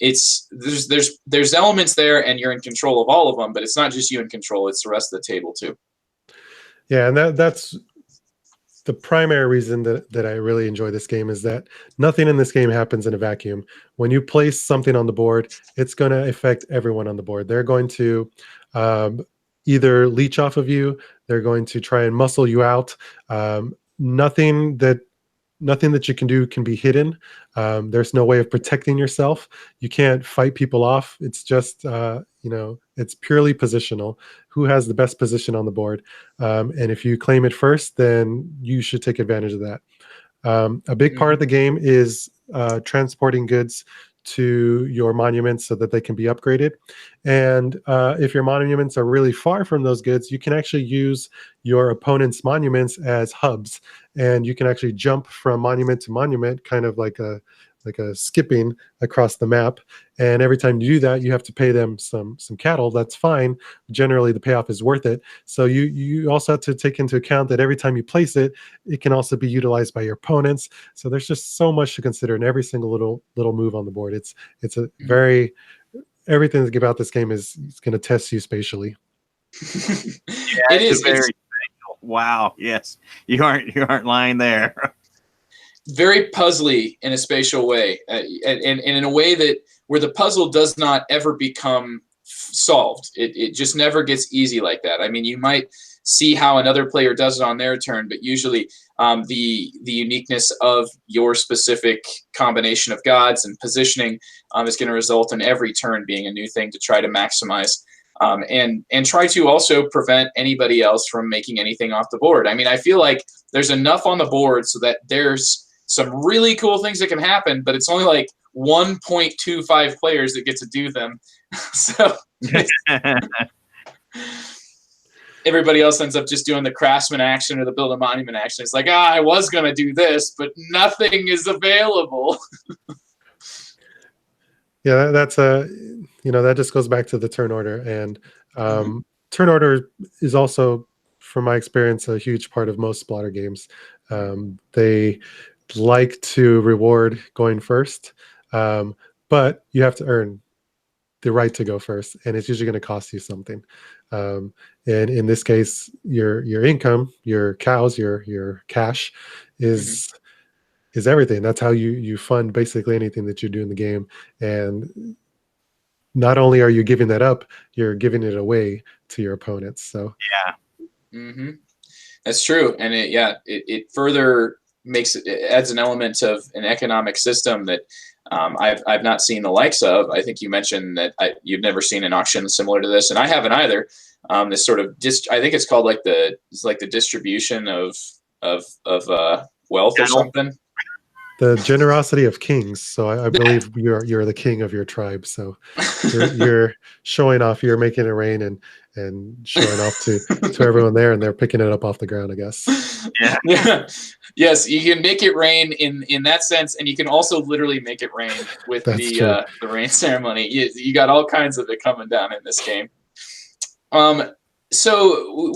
there's elements there, and you're in control of all of them, but it's not just you in control, it's the rest of the table too. Yeah, and that's the primary reason that I really enjoy this game, is that nothing in this game happens in a vacuum. When you place something on the board, it's going to affect everyone on the board. They're going to either leech off of you, they're going to try and muscle you out. Nothing that you can do can be hidden. There's no way of protecting yourself. You can't fight people off. It's just, it's purely positional. Who has the best position on the board? And if you claim it first, then you should take advantage of that. A big part of the game is transporting goods to your monuments so that they can be upgraded. And if your monuments are really far from those goods, you can actually use your opponent's monuments as hubs, and you can actually jump from monument to monument, kind of like a skipping across the map. And every time you do that, you have to pay them some cattle. That's fine. Generally, the payoff is worth it. So you also have to take into account that every time you place it, it can also be utilized by your opponents. So there's just so much to consider in every single little move on the board. It's a very, everything about this game is going to test you spatially. It is very special. Wow. Yes, you aren't lying there. Very puzzly in a spatial way, and in a way that where the puzzle does not ever become solved. It just never gets easy like that. I mean, you might see how another player does it on their turn, but usually the uniqueness of your specific combination of gods and positioning is going to result in every turn being a new thing to try to maximize. And try to also prevent anybody else from making anything off the board. I mean, I feel like there's enough on the board so that there's some really cool things that can happen, but it's only like 1.25 players that get to do them. So everybody else ends up just doing the craftsman action or the build a monument action. It's like, I was going to do this, but nothing is available. Yeah, that's that just goes back to the turn order. And turn order is also, from my experience, a huge part of most Splotter games. They like to reward going first, but you have to earn the right to go first, and it's usually going to cost you something. And in this case, your income, your cows, your cash is everything. That's how you fund basically anything that you do in the game. And not only are you giving that up, you're giving it away to your opponents. So yeah, that's true. And it further adds an element of an economic system that I've not seen the likes of. I think you mentioned that you've never seen an auction similar to this, and I haven't either. This sort of I think it's called the distribution of wealth or something. The generosity of kings. So I believe you're the king of your tribe. So you're showing off. You're making it rain and showing off to everyone there, and they're picking it up off the ground, I guess. Yeah. Yes, you can make it rain in that sense, and you can also literally make it rain with the rain ceremony. You got all kinds of it coming down in this game. So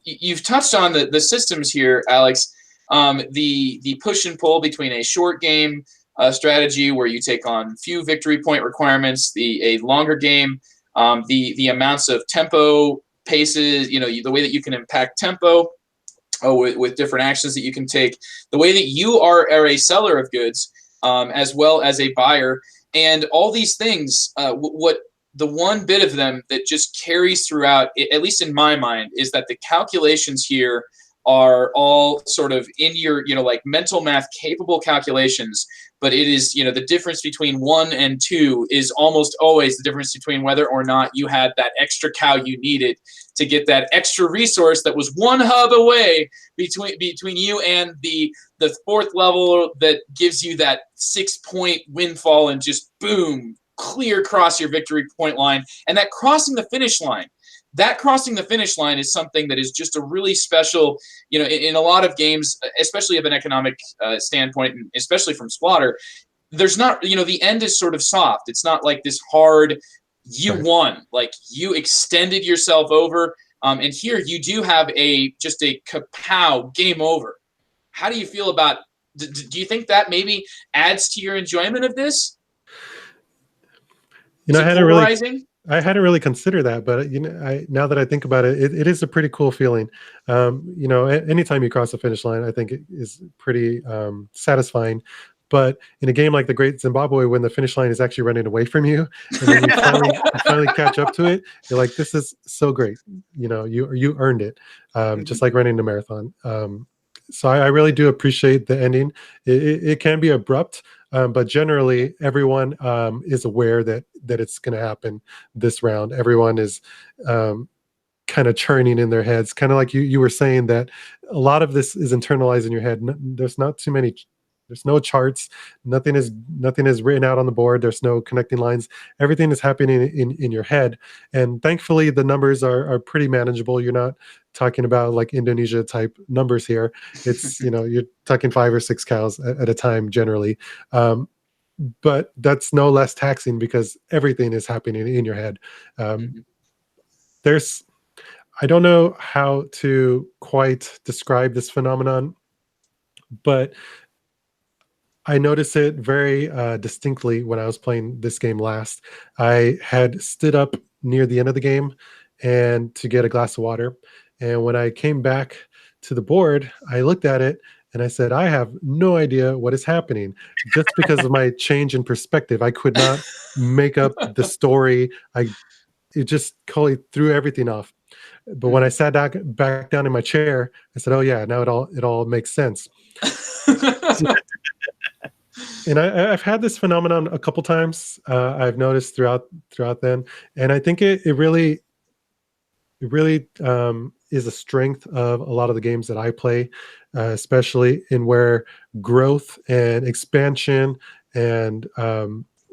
you've touched on the systems here, Alex. The push and pull between a short game strategy where you take on few victory point requirements, a longer game, the amounts of tempo, paces, the way that you can impact tempo with different actions that you can take, the way that you are a seller of goods as well as a buyer, and all these things. What the one bit of them that just carries throughout, at least in my mind, is that the calculations here are all sort of in your, like mental math capable calculations, but it is, the difference between 1 and 2 is almost always the difference between whether or not you had that extra cow you needed to get that extra resource that was one hub away between you and the fourth level that gives you that 6-point windfall and just boom, clear across your victory point line. And that crossing the finish line is something that is just a really special, in a lot of games, especially of an economic standpoint, and especially from Splotter, there's not, the end is sort of soft. It's not like this hard, you Right. won, like you extended yourself over. And here you do have just a kapow, game over. How do you feel about, do you think that maybe adds to your enjoyment of this? I hadn't really considered that, but now that I think about it, it is a pretty cool feeling. Anytime you cross the finish line, I think it is pretty satisfying. But in a game like the Great Zimbabwe, when the finish line is actually running away from you, and then you finally catch up to it, you're like, "This is so great!" You earned it, just like running a marathon. So I really do appreciate the ending. It can be abrupt, but generally everyone is aware that it's going to happen this round. Everyone is kind of churning in their heads, kind of like you were saying, that a lot of this is internalized in your head. There's no charts. Nothing is written out on the board. There's no connecting lines. Everything is happening in your head. And thankfully, the numbers are pretty manageable. You're not talking about like Indonesia type numbers here. It's, you're talking 5 or 6 cows at a time generally. But that's no less taxing because everything is happening in your head. I don't know how to quite describe this phenomenon, but I noticed it very distinctly when I was playing this game last. I had stood up near the end of the game and to get a glass of water. And when I came back to the board, I looked at it and I said, I have no idea what is happening. Just because of my change in perspective, I could not make up the story. It just totally threw everything off. But when I sat back down in my chair, I said, oh yeah, now it all makes sense. And I've had this phenomenon a couple times. I've noticed throughout then, and I think it really is a strength of a lot of the games that I play, especially in where growth and expansion and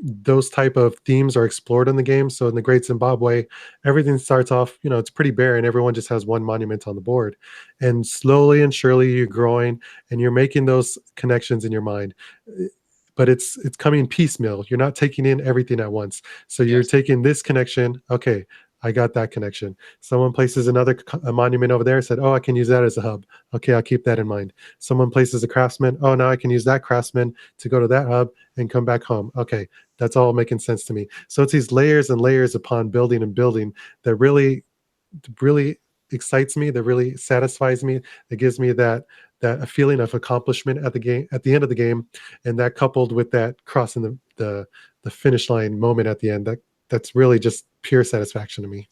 those type of themes are explored in the game. So in the Great Zimbabwe, everything starts off, it's pretty bare and everyone just has one monument on the board. And slowly and surely you're growing and you're making those connections in your mind. But it's coming piecemeal. You're not taking in everything at once. So you're taking this connection. Okay, I got that connection. Someone places a monument over there, said, oh, I can use that as a hub. Okay, I'll keep that in mind. Someone places a craftsman. Oh, now I can use that craftsman to go to that hub and come back home. Okay, that's all making sense to me. So it's these layers and layers upon building and building that really excites me, that really satisfies me, that gives me that a feeling of accomplishment at the end of the game, and that coupled with that crossing the finish line moment at the end, that's really just pure satisfaction to me.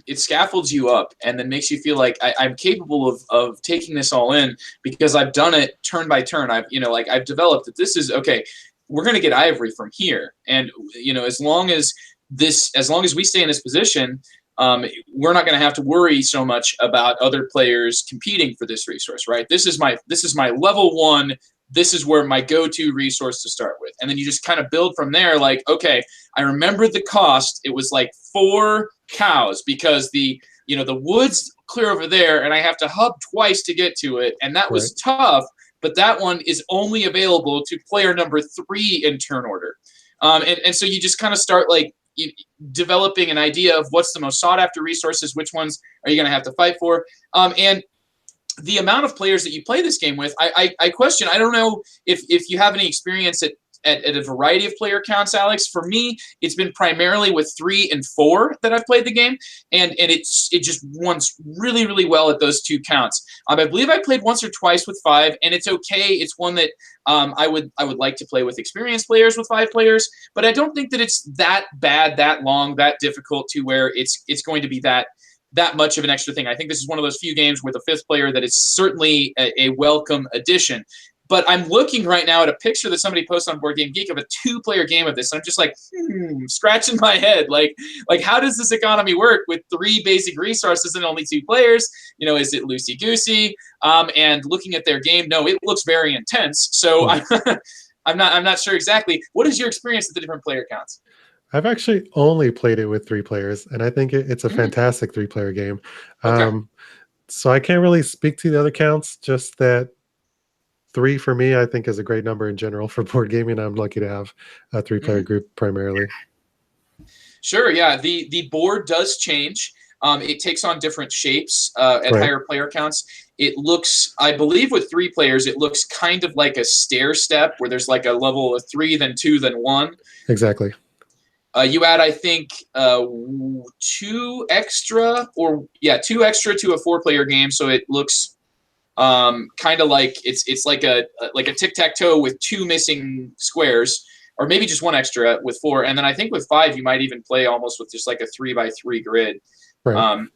It scaffolds you up and then makes you feel like I'm capable of taking this all in because I've done it turn by turn. I've developed that this is okay. We're going to get ivory from here, and as long as we stay in this position, we're not going to have to worry so much about other players competing for this resource, right? This is my level 1. This is where my go-to resource to start with. And then you just kind of build from there. Like, okay, I remember the cost. It was like 4 cows because the wood's clear over there and I have to hub twice to get to it. And that was tough, but that one is only available to player number 3 in turn order. And so you just kind of start like developing an idea of what's the most sought after resources, which ones are you going to have to fight for. And the amount of players that you play this game with, I question. I don't know if you have any experience at at a variety of player counts, Alex. For me, it's been primarily with 3 and 4 that I've played the game, and it just runs really, really well at those 2 counts. I believe I played once or twice with 5, and it's okay. It's one that I would like to play with experienced players with 5 players, but I don't think that it's that bad, that long, that difficult to where it's going to be that much of an extra thing. I think this is one of those few games with a 5th player that is certainly a welcome addition. But I'm looking right now at a picture that somebody posted on Board Game Geek of a 2-player game of this. And I'm just like, scratching my head. Like how does this economy work with 3 basic resources and only 2 players? You know, is it loosey-goosey? And looking at their game, no, it looks very intense. So I'm not sure exactly. What is your experience with the different player counts? I've actually only played it with 3 players, and I think it's a fantastic 3-player game. Okay. So I can't really speak to the other counts, just that 3 for me, I think, is a great number in general for board gaming. I'm lucky to have a 3-player group primarily. Sure, yeah. The board does change. It takes on different shapes at higher player counts. It looks, I believe with 3 players, it looks kind of like a stair step where there's like a level of 3, then 2, then 1. Exactly. You add, I think, 2 extra to a 4-player game, so it looks kind of like it's like a tic-tac-toe with 2 missing squares, or maybe just 1 extra with 4. And then I think with 5, you might even play almost with just like a 3x3 grid. Right.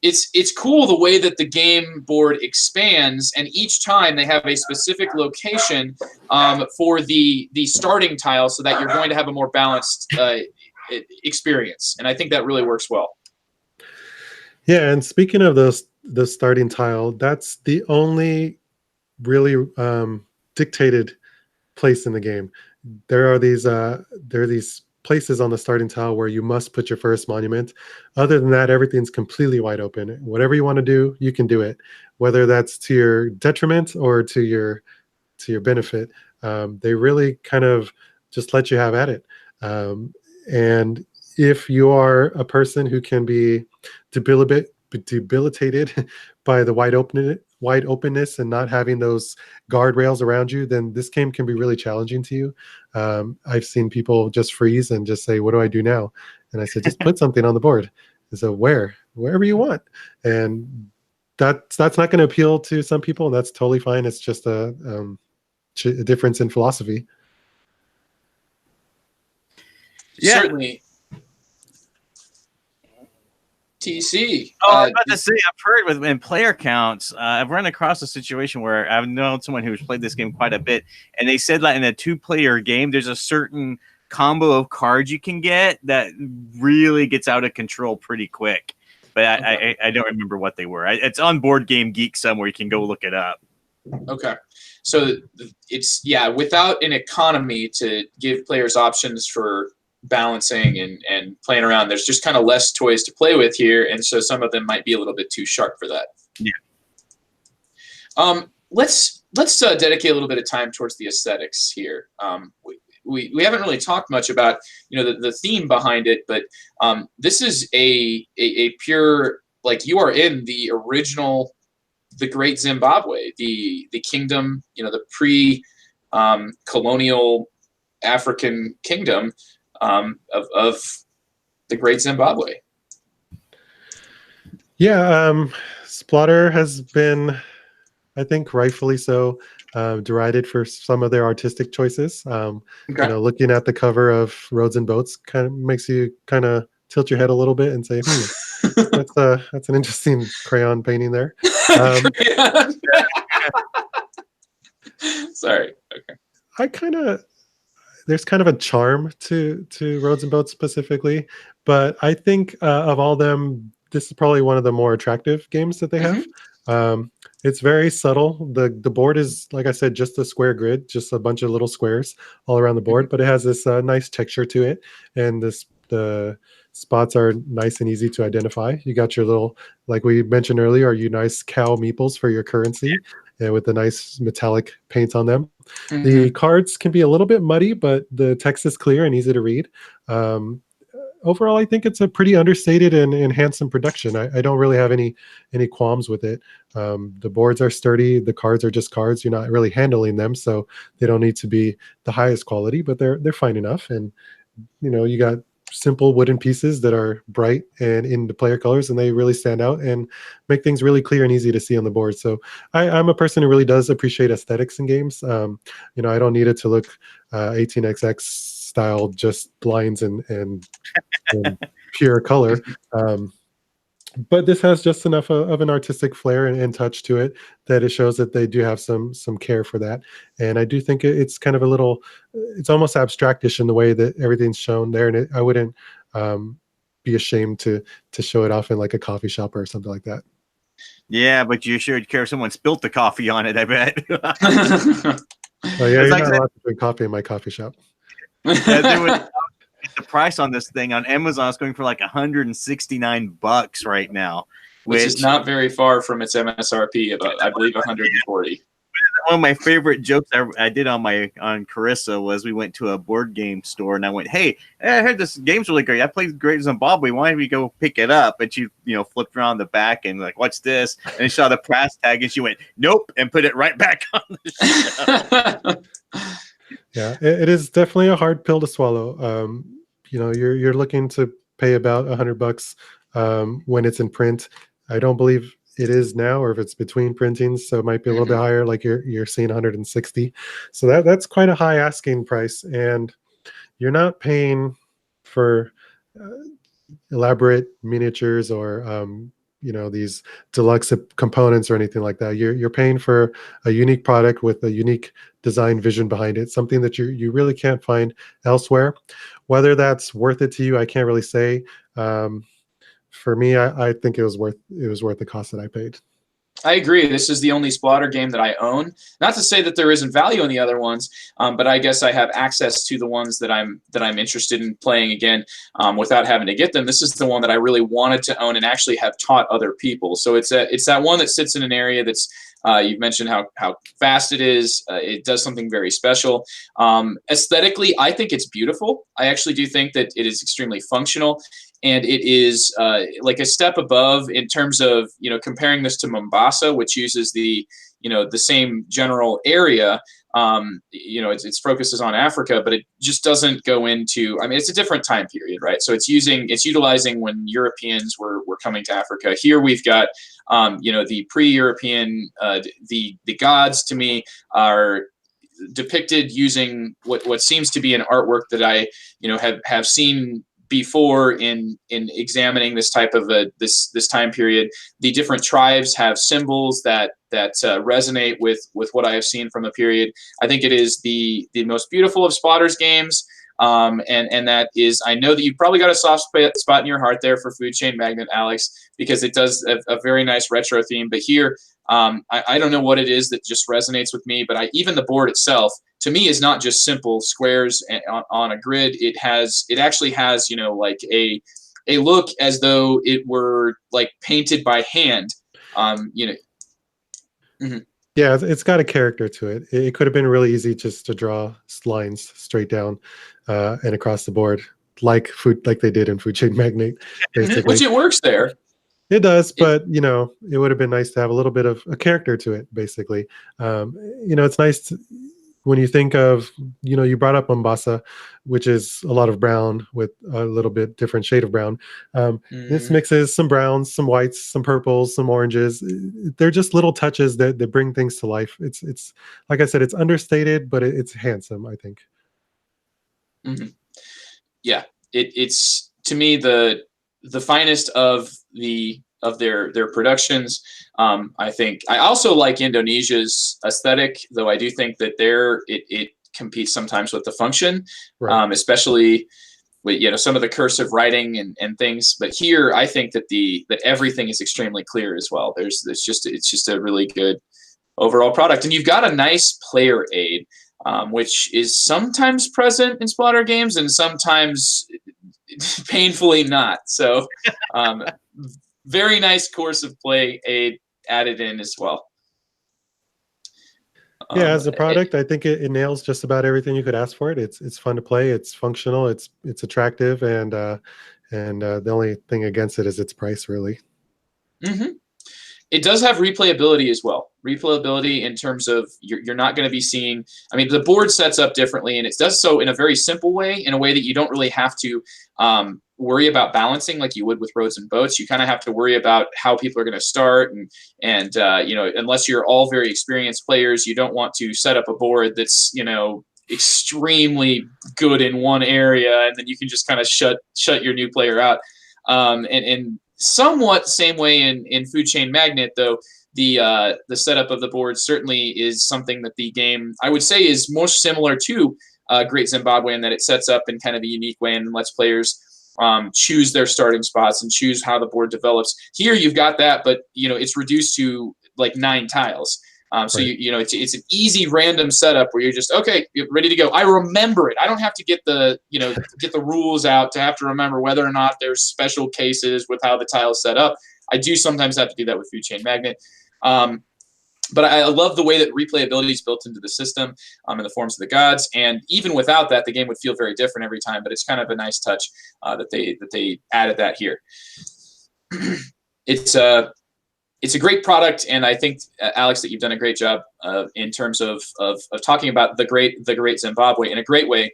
It's cool the way that the game board expands, and each time they have a specific location for the starting tile, so that you're going to have a more balanced experience. And I think that really works well. Yeah, and speaking of the starting tile, that's the only really dictated place in the game. There are these places on the starting tile where you must put your first monument. Other than that, everything's completely wide open. Whatever you want to do, you can do it, whether that's to your detriment or to your benefit. They really kind of just let you have at it. And if you are a person who can be debilitated by the wide openness and not having those guardrails around you, then this game can be really challenging to you. I've seen people just freeze and just say, "What do I do now?" And I said, "Just put something on the board." And so wherever you want, and that's not going to appeal to some people, and that's totally fine. It's just a difference in philosophy. Yeah. Certainly. TC. I was about to say, I've heard in player counts, I've run across a situation where I've known someone who's played this game quite a bit, and they said that in a 2-player game, there's a certain combo of cards you can get that really gets out of control pretty quick. But I don't remember what they were. It's on Board Game Geek somewhere. You can go look it up. Okay. So it's, without an economy to give players options for balancing and playing around, there's just kind of less toys to play with here, and so some of them might be a little bit too sharp for that. Let's dedicate a little bit of time towards the aesthetics here. We haven't really talked much about the theme behind it, but this is a pure, like, you are in the original, the Great Zimbabwe, the kingdom, the pre-colonial African kingdom of the Great Zimbabwe. Yeah, Splotter has been, I think, rightfully so, derided for some of their artistic choices. Looking at the cover of Roads and Boats kind of makes you kind of tilt your head a little bit and say, that's an interesting crayon painting there. Sorry. Okay. There's kind of a charm to Roads and Boats specifically, but I think of all them, this is probably one of the more attractive games that they have. It's very subtle. The board is, like I said, just a square grid, just a bunch of little squares all around the board, but it has this nice texture to it, and the spots are nice and easy to identify. You got your little, like we mentioned earlier, your nice cow meeples for your currency, and with the nice metallic paint on them. The cards can be a little bit muddy, but the text is clear and easy to read. overall, I think it's a pretty understated and handsome production. I don't really have any qualms with it. The boards are sturdy. The cards are just cards. You're not really handling them, so they don't need to be the highest quality, but they're fine enough. And you got simple wooden pieces that are bright and in the player colors, and they really stand out and make things really clear and easy to see on the board. So I'm a person who really does appreciate aesthetics in games. I don't need it to look 18xx style, just lines and pure color. But this has just enough of an artistic flair and touch to it that it shows that they do have some care for that. And I do think it's kind of it's almost abstractish in the way that everything's shown there. And I wouldn't be ashamed to show it off in like a coffee shop or something like that. Yeah, but you sure care if someone spilt the coffee on it, I bet. Oh yeah, you're not allowed to drink coffee in my coffee shop. The price on this thing on Amazon is going for like $169 right now, which is not very far from its MSRP, about I believe 140. One of my favorite jokes I did on Carissa was we went to a board game store and I went, "Hey, I heard this game's really great. I played Great Zimbabwe. Why don't we go pick it up?" And she, flipped around the back and like, "What's this?" And she saw the price tag and she went, "Nope," and put it right back on the shelf. Yeah, it is definitely a hard pill to swallow. You're looking to pay about $100 when it's in print. I don't believe it is now, or if it's between printings, so it might be a little bit higher. Like you're seeing 160. So that's quite a high asking price, and you're not paying for elaborate miniatures or these deluxe components or anything like that. You're paying for a unique product with a unique design vision behind it, something that you really can't find elsewhere. Whether that's worth it to you, I can't really say. For me, I think it was worth the cost that I paid. I agree. This is the only Splotter game that I own. Not to say that there isn't value in the other ones, but I guess I have access to the ones that I'm interested in playing again without having to get them. This is the one that I really wanted to own and actually have taught other people. So it's that one that sits in an area that's you've mentioned how fast it is. It does something very special. Aesthetically, I think it's beautiful. I actually do think that it is extremely functional. And it is like a step above in terms of, comparing this to Mombasa, which uses the same general area. Its focuses on Africa, but it just doesn't go into, it's a different time period, right? So it's utilizing when Europeans were coming to Africa. Here we've got, the pre-European, the gods to me are depicted using what seems to be an artwork that I, have seen before in examining this type of this time period. The different tribes have symbols that resonate with what I have seen from the period. I think it is the most beautiful of Splatter's games. And that is, I know that you've probably got a soft spot in your heart there for Food Chain Magnate, Alex, because it does a very nice retro theme. But here, I don't know what it is that just resonates with me, but even the board itself, to me, is not just simple squares on a grid. It actually has, like a look as though it were like painted by hand. Yeah, it's got a character to it. It could have been really easy just to draw lines straight down and across the board, like they did in Food Chain Magnate, basically. Which it works there. It does, but it would have been nice to have a little bit of a character to it, basically. It's nice when you think of, you brought up Mombasa, which is a lot of brown with a little bit different shade of brown. This mixes some browns, some whites, some purples, some oranges. They're just little touches that bring things to life. It's like I said, it's understated, but it's handsome, I think. Yeah, it's to me the finest of their productions. I think I also like Indonesia's aesthetic, though I do think that it competes sometimes with the function, right. Especially with some of the cursive writing and things. But here, I think that that everything is extremely clear as well. It's just a really good overall product, and you've got a nice player aid, which is sometimes present in Splotter games and sometimes painfully not. So. Very nice course of play aid added in as well. Yeah, as a product, I think it nails just about everything you could ask for it. It's fun to play, it's functional, it's attractive, and the only thing against it is its price, really. Mm-hmm. It does have replayability as well. Replayability in terms of you're not going to be seeing. I mean, the board sets up differently, and it does so in a very simple way, in a way that you don't really have to worry about balancing like you would with roads and boats. You kind of have to worry about how people are going to start, and unless you're all very experienced players, you don't want to set up a board that's extremely good in one area, and then you can just kind of shut your new player out. And somewhat same way in Food Chain Magnate, though the setup of the board certainly is something that the game, I would say, is more similar to Great Zimbabwe, in that it sets up in kind of a unique way and lets players choose their starting spots and choose how the board develops. Here you've got that, but it's reduced to like 9 tiles. So Right. it's an easy random setup where you're just you're ready to go. I remember it. I don't have to get the get the rules out to have to remember whether or not there's special cases with how the tile's set up. I do sometimes have to do that with Food Chain Magnate. But I love the way that replayability is built into the system in the Forms of the Gods, and even without that, the game would feel very different every time. But it's kind of a nice touch that they added that here. It's a great product, and I think, Alex, that you've done a great job in terms of talking about the Great Zimbabwe in a great way,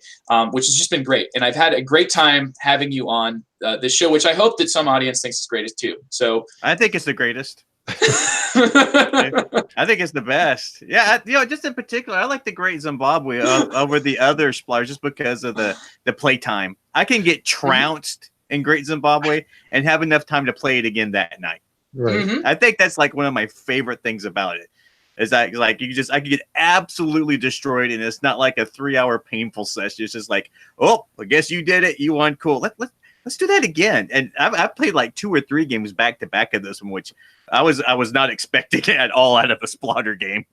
which has just been great. And I've had a great time having you on this show, which I hope that some audience thinks is great too. So I think it's the greatest. I think it's the best. Yeah, just in particular, I like the Great Zimbabwe over the other Splotters just because of the playtime. I can get trounced in Great Zimbabwe and have enough time to play it again that night. Right. Mm-hmm. I think that's like one of my favorite things about it. Is that like I could get absolutely destroyed, and it's not like a 3-hour painful session. It's just like, oh, I guess you did it. You won. Cool. Let's do that again. And I've played like 2 or 3 games back to back of this one, which I was not expecting at all out of a Splotter game.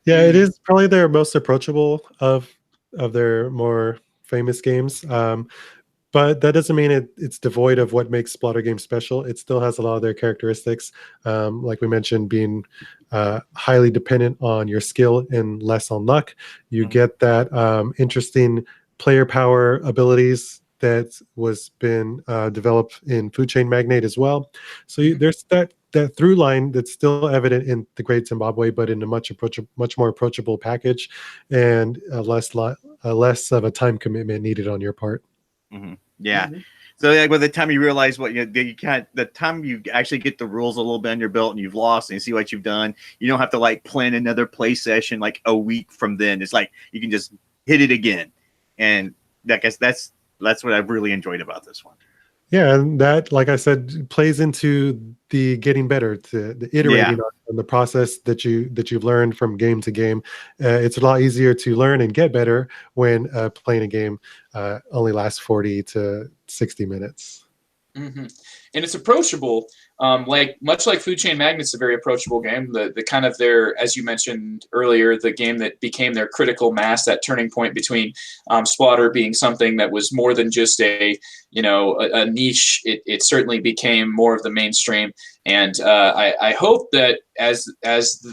Yeah, it is probably their most approachable of their more famous games. But that doesn't mean it's devoid of what makes Splotter games special. It still has a lot of their characteristics, like we mentioned, being highly dependent on your skill and less on luck. You get that interesting player power abilities that was been developed in Food Chain Magnate as well. So there's that through line that's still evident in the Great Zimbabwe, but in a much more approachable package, and less of a time commitment needed on your part. Mm-hmm. Yeah. Mm-hmm. So like, by the time you realize what you can't, the time you actually get the rules a little bit on your belt and you've lost and you see what you've done, you don't have to like plan another play session like a week from then. It's like you can just hit it again, and I guess that's what I've really enjoyed about this one. Yeah, and that, like I said, plays into the getting better, to the iterating on the process that you've learned from game to game. It's a lot easier to learn and get better when playing a game only lasts 40 to 60 minutes. Mm-hmm. And it's approachable, much like Food Chain Magnate's a very approachable game. The kind of their, as you mentioned earlier, the game that became their critical mass, that turning point between Splotter being something that was more than just a niche. It certainly became more of the mainstream. And I hope that as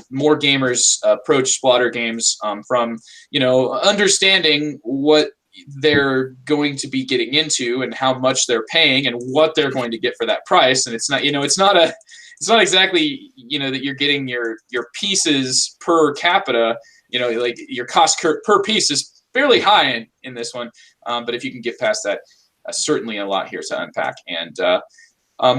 more gamers approach Splotter games from understanding what they're going to be getting into and how much they're paying and what they're going to get for that price, and it's not exactly that you're getting your pieces per capita, like your cost per piece is fairly high in this one, but if you can get past that, certainly a lot here to unpack, and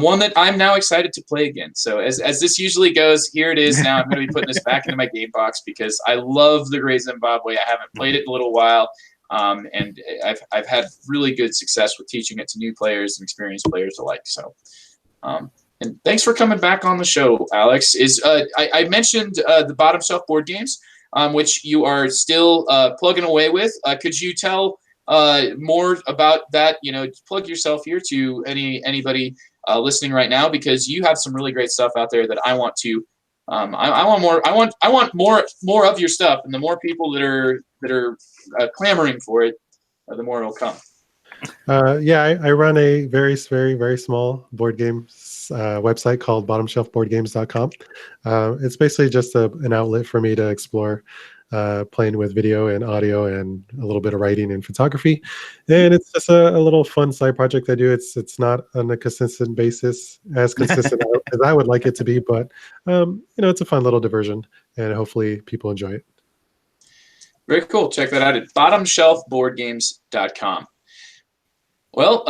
one that I'm now excited to play again. So as this usually goes, here it is now. I'm going to be putting this back into my game box because I love the Great Zimbabwe. I haven't played it in a little while. And I've had really good success with teaching it to new players and experienced players alike. So, and thanks for coming back on the show, Alex. I mentioned the Bottom Shelf board games, which you are still plugging away with. Could you tell more about that? Plug yourself here to anybody listening right now, because you have some really great stuff out there that I want to. I want more. I want more of your stuff, and the more people that are clamoring for it, the more it'll come. Yeah, I run a very, very, very small board games website called bottomshelfboardgames.com. It's basically just an outlet for me to explore playing with video and audio and a little bit of writing and photography. And it's just a little fun side project I do. It's not on a consistent basis, as consistent as I would like it to be, but it's a fun little diversion, and hopefully people enjoy it. Very cool. Check that out at bottomshelfboardgames.com. Well,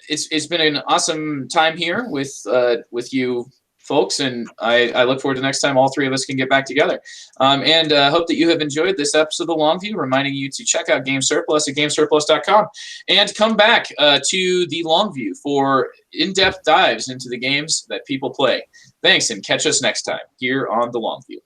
it's been an awesome time here with you folks, and I look forward to next time all three of us can get back together. And hope that you have enjoyed this episode of The Long View, reminding you to check out Game Surplus at gamesurplus.com and come back to The Long View for in-depth dives into the games that people play. Thanks, and catch us next time here on The Long View.